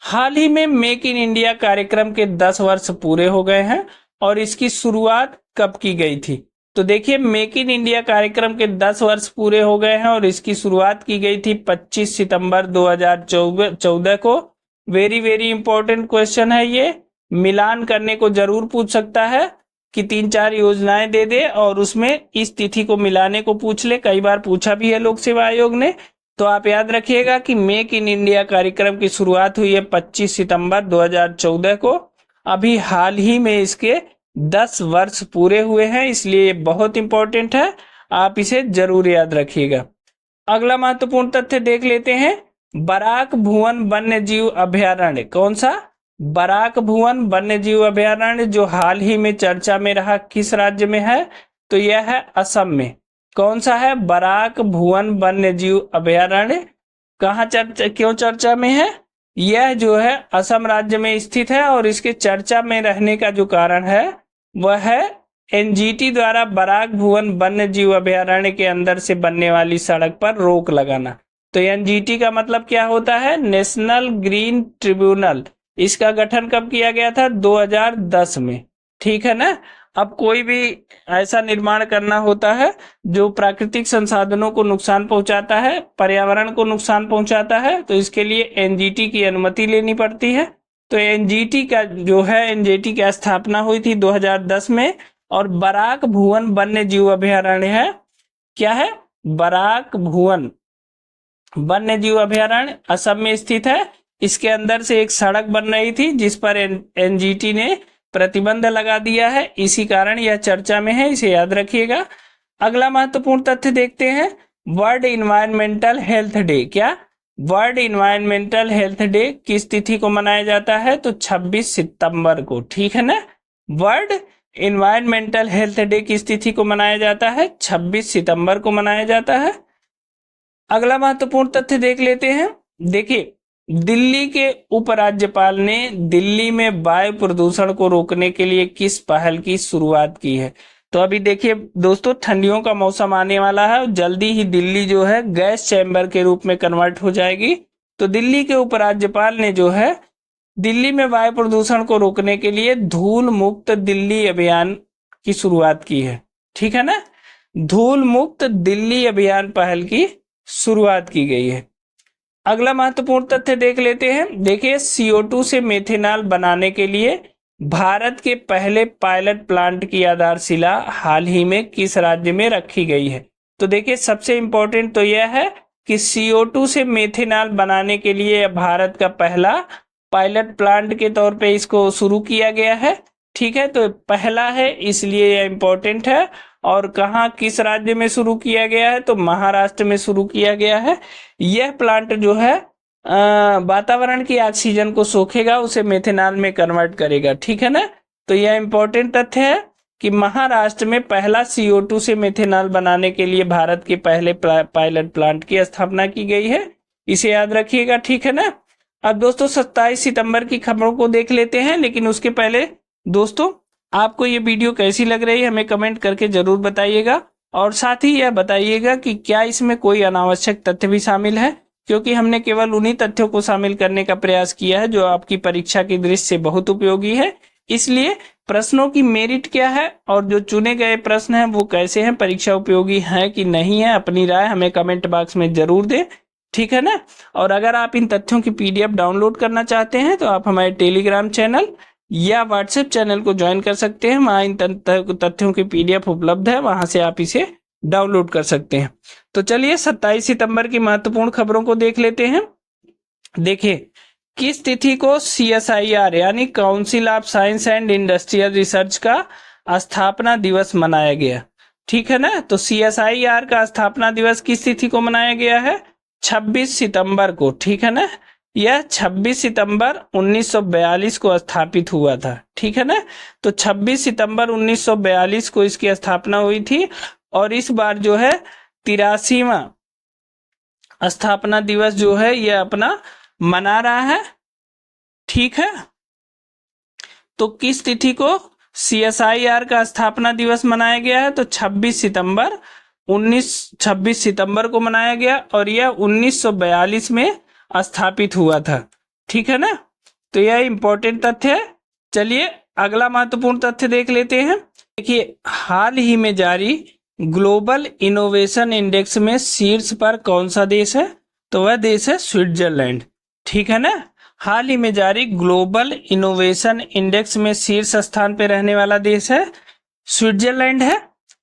हाल ही में मेक इन इंडिया कार्यक्रम के 10 वर्ष पूरे हो गए हैं, और इसकी शुरुआत कब की गई थी? तो देखिए, मेक इन इंडिया कार्यक्रम के 10 वर्ष पूरे हो गए हैं, और इसकी शुरुआत की गई थी 25 सितंबर 2014 को। वेरी वेरी इंपॉर्टेंट क्वेश्चन है ये, मिलान करने को जरूर पूछ सकता है कि 3-4 योजनाएं दे दे और उसमें इस तिथि को मिलाने को पूछ ले। कई बार पूछा भी है लोक सेवा आयोग ने। तो आप याद रखिएगा कि मेक इन इंडिया कार्यक्रम की शुरुआत हुई है 25 सितंबर 2014 को। अभी हाल ही में इसके 10 वर्ष पूरे हुए हैं, इसलिए ये बहुत इंपॉर्टेंट है, आप इसे जरूर याद रखिएगा। अगला महत्वपूर्ण तथ्य देख लेते हैं, बराक भुवन वन्य जीव अभयारण्य। कौन सा? बराक भुवन वन्य जीव अभयारण्य, जो हाल ही में चर्चा में रहा, किस राज्य में है? तो यह है असम में। कौन सा है? बराक भुवन वन्य जीव अभयारण्य। कहाँ क्यों चर्चा में है? यह जो है असम राज्य में स्थित है और इसके चर्चा में रहने का जो कारण है वह है एनजीटी द्वारा बराक भुवन वन्य जीव अभयारण्य के अंदर से बनने वाली सड़क पर रोक लगाना। तो एनजीटी का मतलब क्या होता है? National green tribunal. इसका गठन कब किया गया था? 2010 में। ठीक है ना। अब कोई भी ऐसा निर्माण करना होता है जो प्राकृतिक संसाधनों को नुकसान पहुंचाता है, पर्यावरण को नुकसान पहुंचाता है, तो इसके लिए एनजीटी की अनुमति लेनी पड़ती है। तो एनजीटी का जो है, एनजीटी की स्थापना हुई थी 2010 में। और बराक भुवन वन्य जीव अभयारण्य है, क्या है? बराक भुवन वन्य जीव अभयारण्य असम में स्थित है। इसके अंदर से एक सड़क बन रही थी जिस पर एनजीटी ने प्रतिबंध लगा दिया है, इसी कारण यह चर्चा में है, इसे याद रखिएगा। अगला महत्वपूर्ण तथ्य देखते हैं, वर्ल्ड इन्वायरमेंटल हेल्थ डे। क्या? वर्ल्ड इन्वायरमेंटल हेल्थ डे किस तिथि को मनाया जाता है? तो 26 सितंबर को। ठीक है ना। वर्ल्ड इन्वायरमेंटल हेल्थ डे किस तिथि को मनाया जाता है? 26 सितंबर को मनाया जाता है। अगला महत्वपूर्ण तथ्य देख लेते हैं। देखिए, दिल्ली के उपराज्यपाल ने दिल्ली में वायु प्रदूषण को रोकने के लिए किस पहल की शुरुआत की है? तो अभी देखिए दोस्तों, ठंडियों का मौसम आने वाला है और जल्दी ही दिल्ली जो है गैस चैम्बर के रूप में कन्वर्ट हो जाएगी। तो दिल्ली के उपराज्यपाल ने जो है दिल्ली में वायु प्रदूषण को रोकने के लिए धूल मुक्त दिल्ली अभियान की शुरुआत की है। ठीक है ना। धूल मुक्त दिल्ली अभियान पहल की शुरुआत की गई है। अगला महत्वपूर्ण तथ्य देख लेते हैं। देखिए, CO2 से मेथेनॉल बनाने के लिए भारत के पहले पायलट प्लांट की आधारशिला हाल ही में किस राज्य में रखी गई है? तो देखिए, सबसे इंपॉर्टेंट तो यह है कि CO2 से मेथेनॉल बनाने के लिए भारत का पहला पायलट प्लांट के तौर पे इसको शुरू किया गया है। ठीक है, तो पहला है इसलिए यह इंपॉर्टेंट है। और कहाँ, किस राज्य में शुरू किया गया है? तो महाराष्ट्र में शुरू किया गया है। यह प्लांट जो है वातावरण की ऑक्सीजन को सोखेगा, उसे मेथेनॉल में कन्वर्ट करेगा। ठीक है ना। तो यह इंपॉर्टेंट तथ्य है कि महाराष्ट्र में पहला CO2 से मेथेनॉल बनाने के लिए भारत के पहले पायलट प्लांट की स्थापना की गई है, इसे याद रखिएगा। ठीक है ना। अब दोस्तों 27 सितंबर की खबरों को देख लेते हैं, लेकिन उसके पहले दोस्तों आपको ये वीडियो कैसी लग रही है हमें कमेंट करके जरूर बताइएगा। और साथ ही यह बताइएगा कि क्या इसमें कोई अनावश्यक तथ्य भी शामिल है, क्योंकि हमने केवल उन्हीं तथ्यों को शामिल करने का प्रयास किया है जो आपकी परीक्षा की दृष्टि से बहुत उपयोगी है। इसलिए प्रश्नों की मेरिट क्या है और जो चुने गए प्रश्न हैं वो कैसे हैं, परीक्षा उपयोगी है कि नहीं है, अपनी राय हमें कमेंट बॉक्स में जरूर दें। ठीक है ना। और अगर आप इन तथ्यों की PDF डाउनलोड करना चाहते हैं तो आप हमारे टेलीग्राम चैनल या व्हाट्सएप चैनल को ज्वाइन कर सकते हैं। वहाँ इन तथ्यों की PDF उपलब्ध है, वहां से आप इसे डाउनलोड कर सकते हैं। तो चलिए 27 सितंबर की महत्वपूर्ण खबरों को देख लेते हैं। देखिए, किस तिथि को CSIR यानी council of science and industrial research का स्थापना दिवस मनाया गया? ठीक है ना। तो CSIR का स्थापना दिवस किस तिथि को मनाया गया है? 26 सितंबर को। ठीक है ना। यह 26 सितंबर 1942 को स्थापित हुआ था। ठीक है ना। तो 26 सितंबर 1942 को इसकी स्थापना हुई थी और इस बार जो है 83वां स्थापना दिवस जो है यह अपना मना रहा है। ठीक है। तो किस तिथि को CSIR का स्थापना दिवस मनाया गया है? तो 26 सितंबर को मनाया गया और यह 1942 में स्थापित हुआ था। ठीक है ना। तो यह इंपॉर्टेंट तथ्य है। चलिए अगला महत्वपूर्ण तथ्य देख लेते हैं। देखिए, हाल ही में जारी ग्लोबल इनोवेशन इंडेक्स में शीर्ष पर कौन सा देश है? तो वह देश है स्विट्जरलैंड। ठीक है ना। हाल ही में जारी ग्लोबल इनोवेशन इंडेक्स में शीर्ष स्थान पर रहने वाला देश है स्विट्जरलैंड है।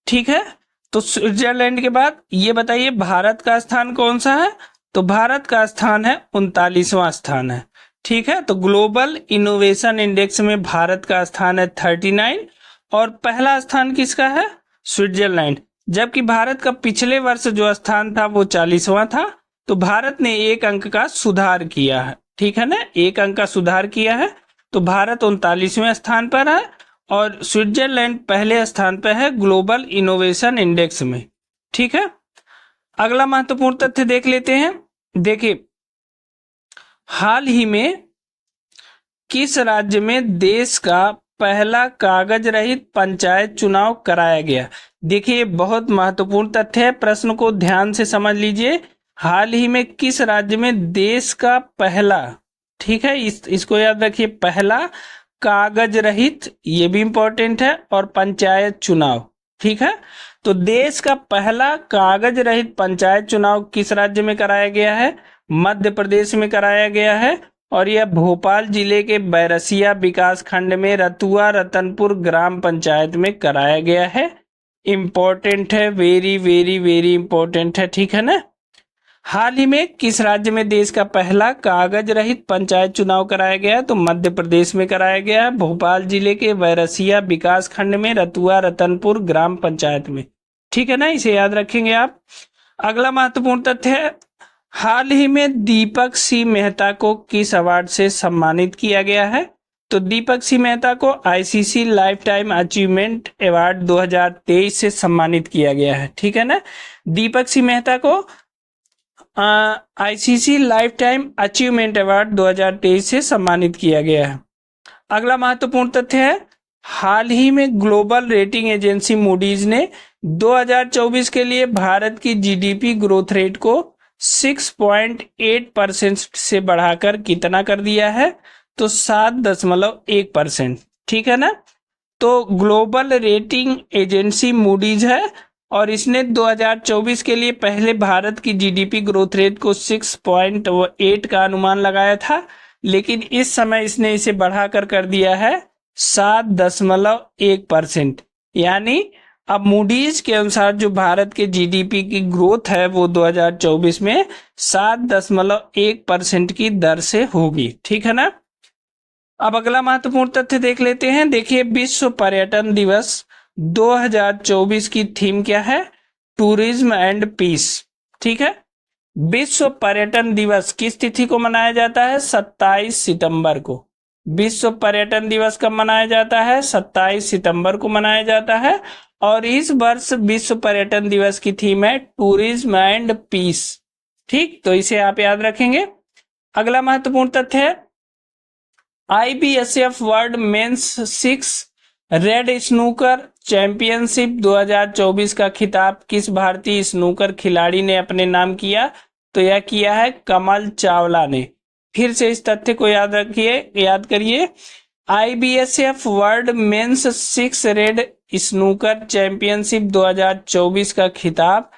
ठीक है। तो स्विट्जरलैंड के बाद ये बताइए भारत का स्थान कौन सा है? तो भारत का स्थान है 39वां स्थान है। ठीक है। तो ग्लोबल इनोवेशन इंडेक्स में भारत का स्थान है 39 और पहला स्थान किसका है? स्विट्जरलैंड। जबकि भारत का पिछले वर्ष जो स्थान था वो 40वां था। तो भारत ने 1 अंक का सुधार किया है। ठीक है ना। 1 अंक का सुधार किया है। तो भारत 39वें स्थान पर है और स्विट्जरलैंड पहले स्थान पर है ग्लोबल इनोवेशन इंडेक्स में। ठीक है। अगला महत्वपूर्ण तथ्य देख लेते हैं। देखिए, हाल ही में किस राज्य में देश का पहला कागज रहित पंचायत चुनाव कराया गया? देखिए बहुत महत्वपूर्ण तथ्य है, प्रश्न को ध्यान से समझ लीजिए। हाल ही में किस राज्य में देश का पहला, ठीक है, इसको याद रखिए, पहला कागज रहित, ये भी इंपॉर्टेंट है, और पंचायत चुनाव, ठीक है। तो देश का पहला कागज रहित पंचायत चुनाव किस राज्य में कराया गया है? मध्य प्रदेश में कराया गया है, और यह भोपाल जिले के बैरसिया विकास खंड में रतुआ रतनपुर ग्राम पंचायत में कराया गया है। इंपॉर्टेंट है, वेरी वेरी वेरी इंपॉर्टेंट है, ठीक है ना। हाल ही में किस राज्य में देश का पहला कागज रहित पंचायत चुनाव कराया गया? तो मध्य प्रदेश में कराया गया है, भोपाल जिले के बैरसिया विकास खंड में रतुआ रतनपुर ग्राम पंचायत में, ठीक है ना, इसे याद रखेंगे आप। अगला महत्वपूर्ण तथ्य है, हाल ही में दीपक सी मेहता को किस अवार्ड से सम्मानित किया गया है? तो दीपक सी मेहता को ICC life time achievement award 2023 से सम्मानित किया गया है, ठीक है ना। दीपक सी मेहता को ICC life time achievement award 2023 से सम्मानित किया गया है। अगला महत्वपूर्ण तथ्य है, हाल ही में ग्लोबल रेटिंग एजेंसी मूडीज ने 2024 के लिए भारत की जीडीपी ग्रोथ रेट को 6.8% से बढ़ाकर कितना कर दिया है? तो 7.1%, ठीक है ना। तो ग्लोबल रेटिंग एजेंसी मूडीज है, और इसने 2024 के लिए पहले भारत की जीडीपी ग्रोथ रेट को 6.8 का अनुमान लगाया था, लेकिन इस समय इसने इसे बढ़ाकर कर दिया है 7.1%। यानी अब मूडीज के अनुसार जो भारत के जीडीपी की ग्रोथ है वो 2024 में 7.1% की दर से होगी, ठीक है ना। अब अगला महत्वपूर्ण तथ्य देख लेते हैं। देखिए विश्व पर्यटन दिवस 2024 की थीम क्या है? टूरिज्म एंड पीस, ठीक है। विश्व पर्यटन दिवस किस तिथि को मनाया जाता है? 27 सितंबर को। विश्व पर्यटन दिवस कब मनाया जाता है? 27 सितंबर को मनाया जाता है, और इस वर्ष विश्व पर्यटन दिवस की थीम है टूरिज्म एंड पीस, ठीक, तो इसे आप याद रखेंगे। अगला महत्वपूर्ण तथ्य है, IBSF world men's 6 red snooker championship 2024 का खिताब किस भारतीय स्नूकर खिलाड़ी ने अपने नाम किया? तो यह किया है कमल चावला ने। फिर से इस तथ्य को याद रखिए, याद करिए, IBSF world men's 6 red snooker championship 2024 का खिताब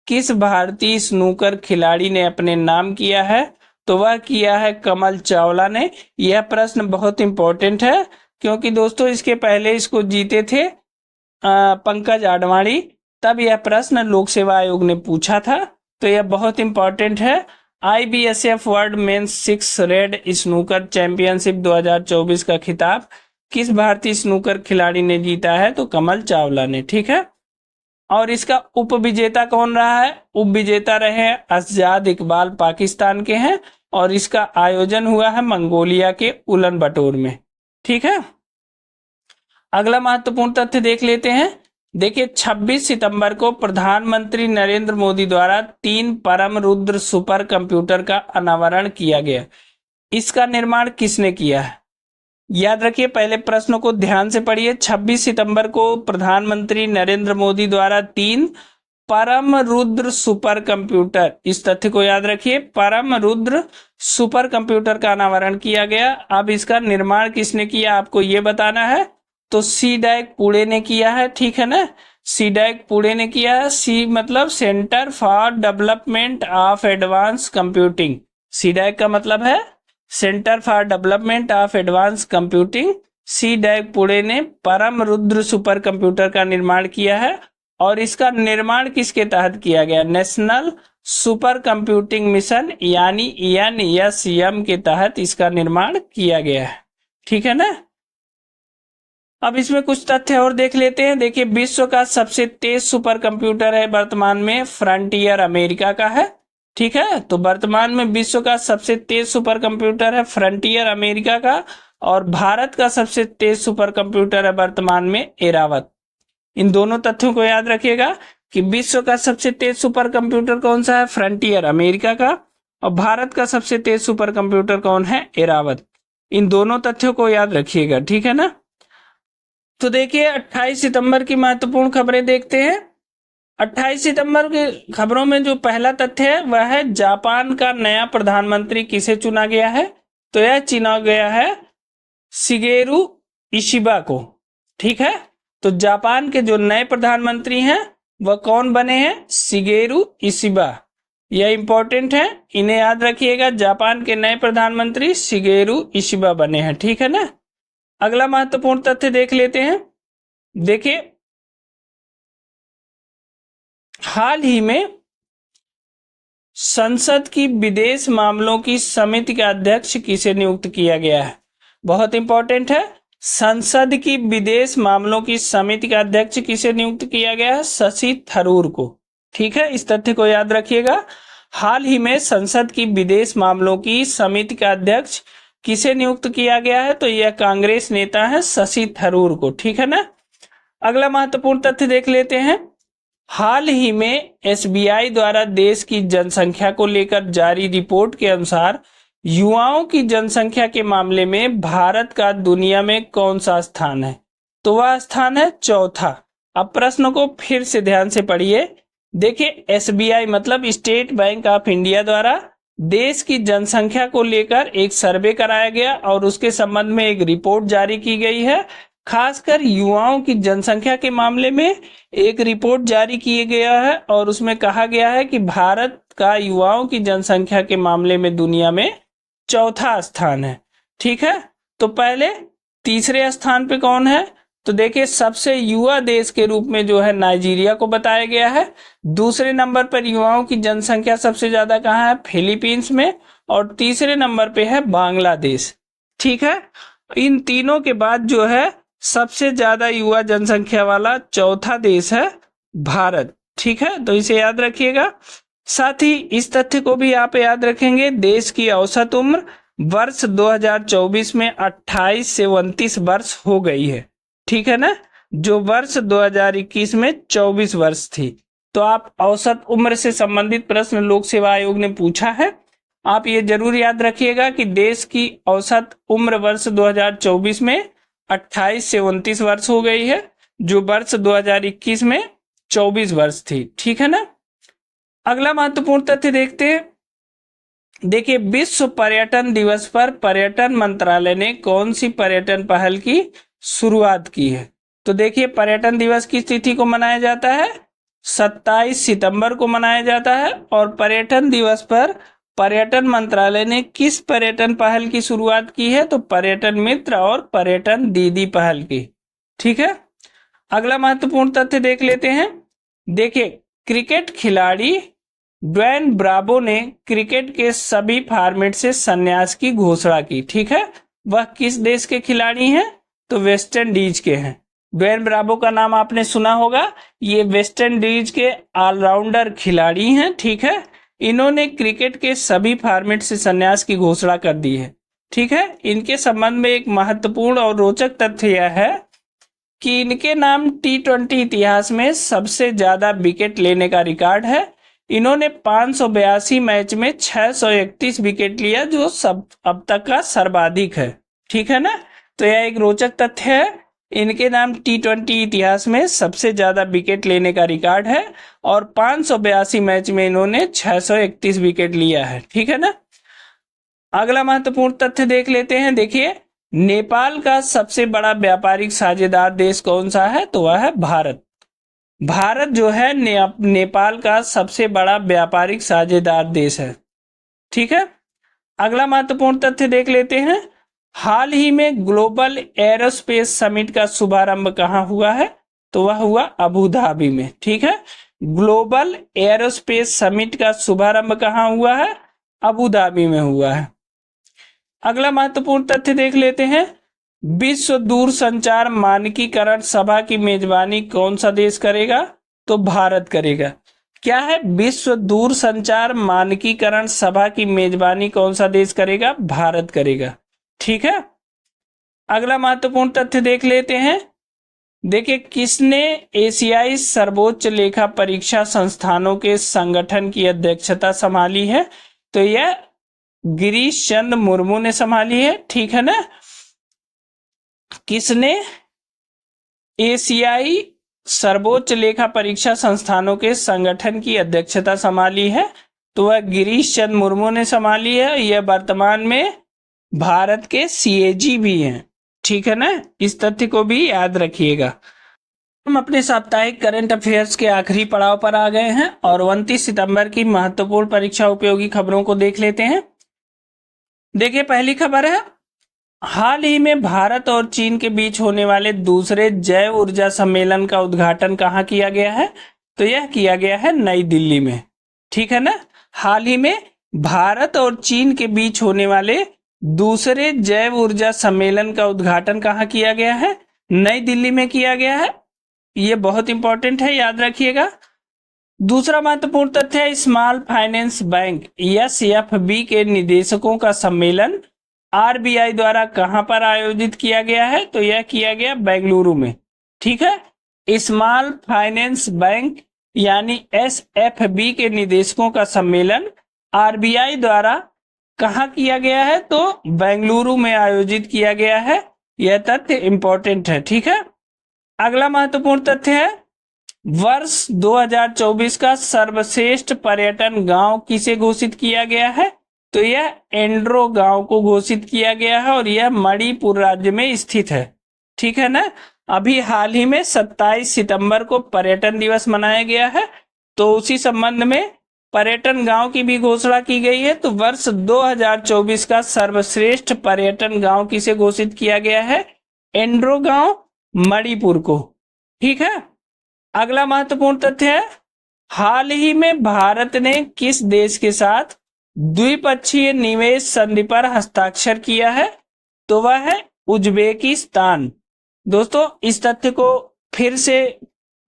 किस भारतीय स्नूकर खिलाड़ी ने अपने नाम किया है? तो वह किया है कमल चावला ने। यह प्रश्न बहुत इंपॉर्टेंट है, क्योंकि दोस्तों इसके पहले इसको जीते थे पंकज आडवाणी, तब यह प्रश्न लोक सेवा आयोग ने पूछा था, तो यह बहुत इंपॉर्टेंट है। IBSF world men's 6 red snooker championship 2024 का खिताब किस भारतीय स्नूकर खिलाड़ी ने जीता है? तो कमल चावला ने, ठीक है। और इसका उपविजेता कौन रहा है? उपविजेता रहे असजाद इकबाल, पाकिस्तान के हैं, और इसका आयोजन हुआ है मंगोलिया के उलन बटोर में, ठीक है। अगला महत्वपूर्ण तथ्य देख लेते हैं। देखिए 26 सितंबर को प्रधानमंत्री नरेंद्र मोदी द्वारा 3 परम रुद्र सुपर कंप्यूटर का अनावरण किया गया। इसका निर्माण किसने किया है? याद रखिए, पहले प्रश्न को ध्यान से पढ़िए। 26 सितंबर को प्रधानमंत्री नरेंद्र मोदी द्वारा 3 परम रुद्र सुपर कंप्यूटर, इस तथ्य को याद रखिए, परम रुद्र सुपर कंप्यूटर का अनावरण किया गया। अब इसका निर्माण किसने किया आपको ये बताना है। तो सीडैक पुणे ने किया है, ठीक है ना, सीडैक पुणे ने किया है। सी मतलब centre for development of advance computing, CDAC का मतलब है centre for development of advance computing. CDAC Pune ने परम रुद्र सुपर कंप्यूटर का निर्माण किया है, और इसका निर्माण किसके तहत किया गया? नेशनल सुपर कंप्यूटिंग मिशन यानी एनएसएम के तहत इसका निर्माण किया गया है, ठीक है ना। अब इसमें कुछ तथ्य और देख लेते हैं। देखिए विश्व का सबसे तेज सुपर कंप्यूटर है वर्तमान में फ्रंटियर अमेरिका का है, ठीक है। तो वर्तमान में विश्व का सबसे तेज सुपर कंप्यूटर है फ्रंटियर अमेरिका का, और भारत का सबसे तेज सुपर कंप्यूटर है वर्तमान में एरावत। इन दोनों तथ्यों को याद रखिएगा कि विश्व का सबसे तेज सुपर कंप्यूटर कौन सा है? फ्रंटियर अमेरिका का, और भारत का सबसे तेज सुपर कंप्यूटर कौन है? एरावत। इन दोनों तथ्यों को याद रखिएगा, ठीक है ना। तो देखिए 28 सितंबर की महत्वपूर्ण खबरें देखते हैं। 28 सितंबर की खबरों में जो पहला तथ्य है वह है जापान का नया प्रधानमंत्री किसे चुना गया है? तो यह चुना गया है शिगेरू इशिबा को, ठीक है। तो जापान के जो नए प्रधानमंत्री हैं वह कौन बने हैं? Shigeru Ishiba. यह इंपॉर्टेंट है, इन्हें याद रखिएगा। जापान के नए प्रधानमंत्री शिगेरू इशिबा बने हैं, ठीक है ना। अगला महत्वपूर्ण तथ्य देख लेते हैं। देखिए हाल ही में संसद की विदेश मामलों की समिति का अध्यक्ष किसे नियुक्त किया गया है? बहुत इंपॉर्टेंट है। संसद की विदेश मामलों की समिति का अध्यक्ष किसे नियुक्त किया गया है? शशि थरूर को, ठीक है। इस तथ्य को याद रखिएगा। हाल ही में संसद की विदेश मामलों की समिति का अध्यक्ष किसे नियुक्त किया गया है? तो यह कांग्रेस नेता है शशि थरूर को, ठीक है ना। अगला महत्वपूर्ण तथ्य देख लेते हैं। हाल ही में एसबीआई द्वारा देश की जनसंख्या को लेकर जारी रिपोर्ट के अनुसार युवाओं की जनसंख्या के मामले में भारत का दुनिया में कौन सा स्थान है? तो वह स्थान है चौथा। अब प्रश्न को फिर से ध्यान से पढ़िए। देखिए एसबीआई मतलब स्टेट बैंक ऑफ इंडिया द्वारा देश की जनसंख्या को लेकर एक सर्वे कराया गया और उसके संबंध में एक रिपोर्ट जारी की गई है। खासकर युवाओं की जनसंख्या के मामले में एक रिपोर्ट जारी किया गया है और उसमें कहा गया है कि भारत का युवाओं की जनसंख्या के मामले में दुनिया में चौथा स्थान है, ठीक है। तो पहले तीसरे स्थान पे कौन है? तो देखिए सबसे युवा देश के रूप में जो है नाइजीरिया को बताया गया है। दूसरे नंबर पर युवाओं की जनसंख्या सबसे ज्यादा कहाँ है? फिलीपींस में। और तीसरे नंबर पे है बांग्लादेश, ठीक है। इन तीनों के बाद जो है सबसे ज्यादा युवा जनसंख्या वाला चौथा देश है भारत, ठीक है। तो इसे याद रखिएगा। साथ ही इस तथ्य को भी आप याद रखेंगे, देश की औसत उम्र वर्ष 2024 में 28 से 29 वर्ष हो गई है, ठीक है ना। जो वर्ष 2021 में 24 वर्ष थी। तो आप औसत उम्र से संबंधित प्रश्न लोक सेवा आयोग ने पूछा है, आप ये जरूर याद रखिएगा कि देश की औसत उम्र वर्ष 2024 में 28 से 29 वर्ष हो गई है, जो वर्ष 2021 में 24 वर्ष थी, ठीक है ना। अगला महत्वपूर्ण तथ्य देखते हैं। देखिए विश्व पर्यटन दिवस पर पर्यटन मंत्रालय ने कौन सी पर्यटन पहल की शुरुआत की है? तो देखिए पर्यटन दिवस किस तिथि को मनाया जाता है? 27 सितंबर को मनाया जाता है। और पर्यटन दिवस पर पर्यटन मंत्रालय ने किस पर्यटन पहल की शुरुआत की है? तो पर्यटन मित्र और पर्यटन दीदी पहल की, ठीक है। अगला महत्वपूर्ण तथ्य देख लेते हैं। देखिए क्रिकेट खिलाड़ी ड्वेन ब्रावो ने क्रिकेट के सभी फॉर्मेट से संन्यास की घोषणा की, ठीक है। वह किस देश के खिलाड़ी हैं? तो वेस्ट इंडीज के हैं। ड्वेन ब्रावो का नाम आपने सुना होगा, ये वेस्ट इंडीज के ऑलराउंडर खिलाड़ी हैं, ठीक है। इन्होंने क्रिकेट के सभी फॉर्मेट से संन्यास की घोषणा कर दी है, ठीक है। इनके संबंध में एक महत्वपूर्ण और रोचक तथ्य यह है कि इनके नाम T20 इतिहास में सबसे ज्यादा विकेट लेने का रिकॉर्ड है। इन्होंने 582 मैच में 631 विकेट लिया, जो सब अब तक का सर्वाधिक है, ठीक है ना। तो यह एक रोचक तथ्य है। इनके नाम T20 इतिहास में सबसे ज्यादा विकेट लेने का रिकॉर्ड है और 582 मैच में इन्होंने 631 विकेट लिया है, ठीक है ना। अगला महत्वपूर्ण तथ्य देख लेते हैं। देखिए नेपाल का सबसे बड़ा व्यापारिक साझेदार देश कौन सा है? तो वह है भारत। भारत जो है नेपाल का सबसे बड़ा व्यापारिक साझेदार देश है, ठीक है। अगला महत्वपूर्ण तथ्य देख लेते हैं। हाल ही में ग्लोबल एरोस्पेस समिट का शुभारंभ कहाँ हुआ है? तो वह हुआ अबू धाबी में, ठीक है। ग्लोबल एरोस्पेस समिट का शुभारंभ कहाँ हुआ है? अबू धाबी में हुआ है। अगला महत्वपूर्ण तथ्य देख लेते हैं। विश्व दूरसंचार मानकीकरण सभा की मेजबानी कौन सा देश करेगा? तो भारत करेगा। क्या है? विश्व दूरसंचार मानकीकरण सभा की मेजबानी कौन सा देश करेगा? भारत करेगा, ठीक है। अगला महत्वपूर्ण तथ्य देख लेते हैं। देखिए किसने एशियाई सर्वोच्च लेखा परीक्षा संस्थानों के संगठन की अध्यक्षता संभाली है? तो यह गिरीश चंद्र मुर्मू ने संभाली है। ठीक है ना। किसने एशियाई सर्वोच्च लेखा परीक्षा संस्थानों के संगठन की अध्यक्षता संभाली है? तो वह गिरीश चंद्र मुर्मू ने संभाली है। यह वर्तमान में भारत के सीएजी भी हैं। ठीक है ना, इस तथ्य को भी याद रखिएगा। हम अपने साप्ताहिक करंट अफेयर्स के आखिरी पड़ाव पर आ गए हैं और 29 सितंबर की महत्वपूर्ण परीक्षा उपयोगी खबरों को देख लेते हैं। देखिए, पहली खबर है, हाल ही में भारत और चीन के बीच होने वाले दूसरे जैव ऊर्जा सम्मेलन का उद्घाटन कहाँ किया गया है? तो यह किया गया है नई दिल्ली में। ठीक है ना। हाल ही में भारत और चीन के बीच होने वाले दूसरे जैव ऊर्जा सम्मेलन का उद्घाटन कहाँ किया गया है? नई दिल्ली में किया गया है। ये बहुत इंपॉर्टेंट है, याद रखिएगा। दूसरा महत्वपूर्ण तथ्य है, स्मॉल फाइनेंस बैंक SFB के निदेशकों का सम्मेलन RBI द्वारा कहां पर आयोजित किया गया है? तो यह किया गया बेंगलुरु में। ठीक है। स्मॉल फाइनेंस बैंक यानी SFB के निदेशकों का सम्मेलन RBI द्वारा कहां किया गया है? तो बेंगलुरु में आयोजित किया गया है। यह तथ्य इंपॉर्टेंट है। ठीक है। अगला महत्वपूर्ण तथ्य है, वर्ष 2024 का सर्वश्रेष्ठ पर्यटन गांव किसे घोषित किया गया है? तो यह एंड्रो गांव को घोषित किया गया है और यह मणिपुर राज्य में स्थित है। ठीक है ना। अभी हाल ही में 27 सितंबर को पर्यटन दिवस मनाया गया है, तो उसी संबंध में पर्यटन गांव की भी घोषणा की गई है। तो वर्ष 2024 का सर्वश्रेष्ठ पर्यटन गांव किसे घोषित किया गया है? एंड्रो गांव, मणिपुर को। ठीक है। अगला महत्वपूर्ण तथ्य है, हाल ही में भारत ने किस देश के साथ द्विपक्षीय निवेश संधि पर हस्ताक्षर किया है? तो वह है उज्बेकिस्तान। दोस्तों, इस तथ्य को फिर से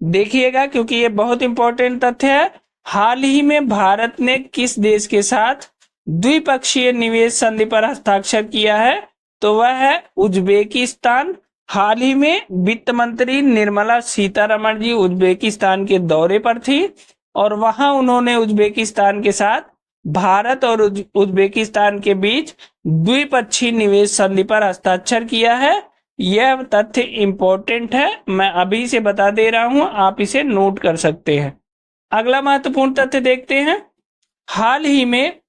देखिएगा क्योंकि ये बहुत इंपॉर्टेंट तथ्य है। हाल ही में भारत ने किस देश के साथ द्विपक्षीय निवेश संधि पर हस्ताक्षर किया है? तो वह है उज्बेकिस्तान। हाल ही में वित्त मंत्री निर्मला सीतारमण जी उज्बेकिस्तान के दौरे पर थी और वहां उन्होंने उज्बेकिस्तान के साथ भारत और उज्बेकिस्तान के बीच द्विपक्षीय निवेश संधि पर हस्ताक्षर किया है। यह तथ्य इंपॉर्टेंट है, मैं अभी से बता दे रहा हूं, आप इसे नोट कर सकते हैं। अगला महत्वपूर्ण तथ्य देखते हैं, हाल ही में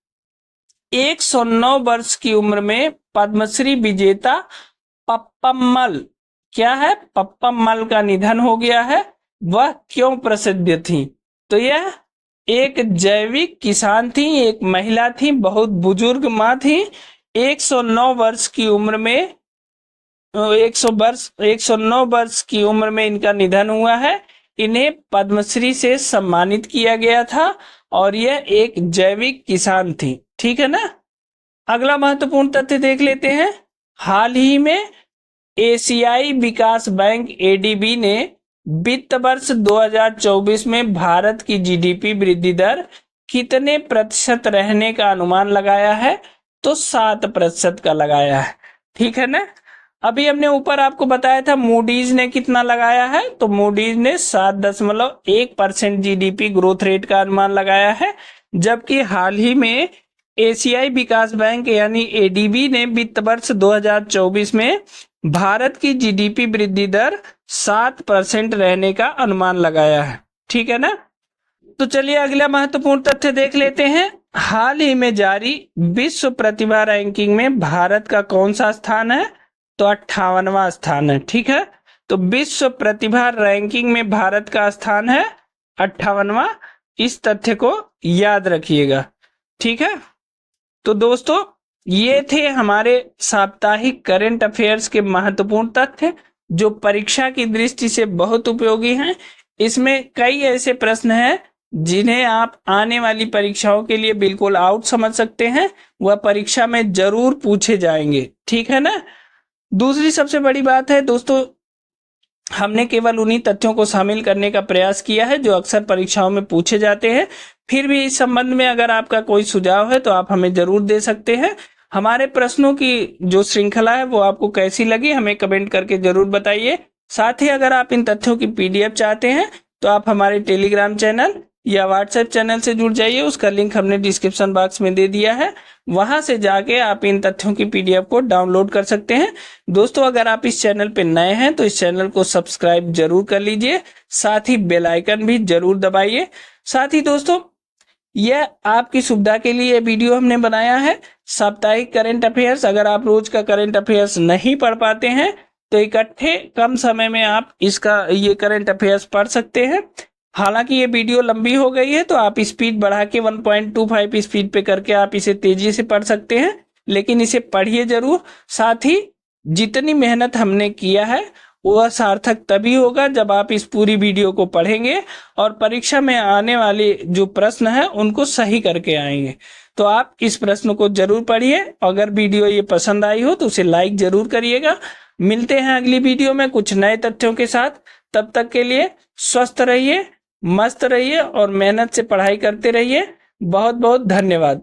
109 वर्ष की उम्र में पद्मश्री विजेता पप्पम्मल, क्या है? पप्पम्मल का निधन हो गया है। वह क्यों प्रसिद्ध थी? तो यह एक जैविक किसान थी, एक महिला थी, बहुत बुजुर्ग माँ थी। 109 वर्ष की उम्र में 109 वर्ष की उम्र में इनका निधन हुआ है। इन्हें पद्मश्री से सम्मानित किया गया था और यह एक जैविक किसान थी। ठीक है ना। अगला महत्वपूर्ण तथ्य देख लेते हैं, हाल ही में एशियाई विकास बैंक ADB ने वित्त वर्ष 2024 में भारत की GDP वृद्धि दर कितने प्रतिशत रहने का अनुमान लगाया है? तो 7% का लगाया है। ठीक है ना। अभी हमने ऊपर आपको बताया था मूडीज ने कितना लगाया है, तो मूडीज ने 7.1% GDP ग्रोथ रेट का अनुमान लगाया है, जबकि हाल ही में एशियाई विकास बैंक यानी ADB ने वित्त वर्ष 2024 में भारत की GDP वृद्धि दर 7% रहने का अनुमान लगाया है। ठीक है ना। तो चलिए अगला महत्वपूर्ण तथ्य देख लेते हैं, हाल ही में जारी विश्व प्रतिभा रैंकिंग में भारत का कौन सा स्थान है? तो 58वां स्थान है। ठीक है। तो विश्व प्रतिभा रैंकिंग में भारत का स्थान है 58वां। इस तथ्य को याद रखिएगा। ठीक है। तो दोस्तों, ये थे हमारे साप्ताहिक करंट अफेयर्स के महत्वपूर्ण तथ्य जो परीक्षा की दृष्टि से बहुत उपयोगी हैं। इसमें कई ऐसे प्रश्न हैं जिन्हें आप आने वाली परीक्षाओं के लिए बिल्कुल आउट समझ सकते हैं, वह परीक्षा में जरूर पूछे जाएंगे। ठीक है ना। दूसरी सबसे बड़ी बात है दोस्तों, हमने केवल उन्हीं तथ्यों को शामिल करने का प्रयास किया है जो अक्सर परीक्षाओं में पूछे जाते हैं। फिर भी इस संबंध में अगर आपका कोई सुझाव है तो आप हमें जरूर दे सकते हैं। हमारे प्रश्नों की जो श्रृंखला है वो आपको कैसी लगी हमें कमेंट करके जरूर बताइए। साथ ही अगर आप इन तथ्यों की PDF चाहते हैं तो आप हमारे टेलीग्राम चैनल या व्हाट्सएप चैनल से जुड़ जाइए, उसका लिंक हमने डिस्क्रिप्शन बॉक्स में दे दिया है। वहां से जाके आप इन तथ्यों की पीडीएफ को डाउनलोड कर सकते हैं। दोस्तों, अगर आप इस चैनल पे नए हैं तो इस चैनल को सब्सक्राइब जरूर कर लीजिए, साथ ही बेल आइकन भी जरूर दबाइए। साथ ही दोस्तों, यह आपकी सुविधा के लिए वीडियो हमने बनाया है साप्ताहिक करंट अफेयर्स। अगर आप रोज का करंट अफेयर्स नहीं पढ़ पाते हैं तो इकट्ठे कम समय में आप ये करंट अफेयर्स पढ़ सकते हैं। हालांकि ये वीडियो लंबी हो गई है तो आप स्पीड बढ़ा के 1.25 स्पीड पे करके आप इसे तेजी से पढ़ सकते हैं, लेकिन इसे पढ़िए जरूर। साथ ही जितनी मेहनत हमने किया है वह सार्थक तभी होगा जब आप इस पूरी वीडियो को पढ़ेंगे और परीक्षा में आने वाले जो प्रश्न है उनको सही करके आएंगे। तो आप इस प्रश्न को जरूर पढ़िए। अगर वीडियो ये पसंद आई हो तो उसे लाइक जरूर करिएगा। मिलते हैं अगली वीडियो में कुछ नए तथ्यों के साथ। तब तक के लिए स्वस्थ रहिए, मस्त रहिए और मेहनत से पढ़ाई करते रहिए। बहुत बहुत धन्यवाद।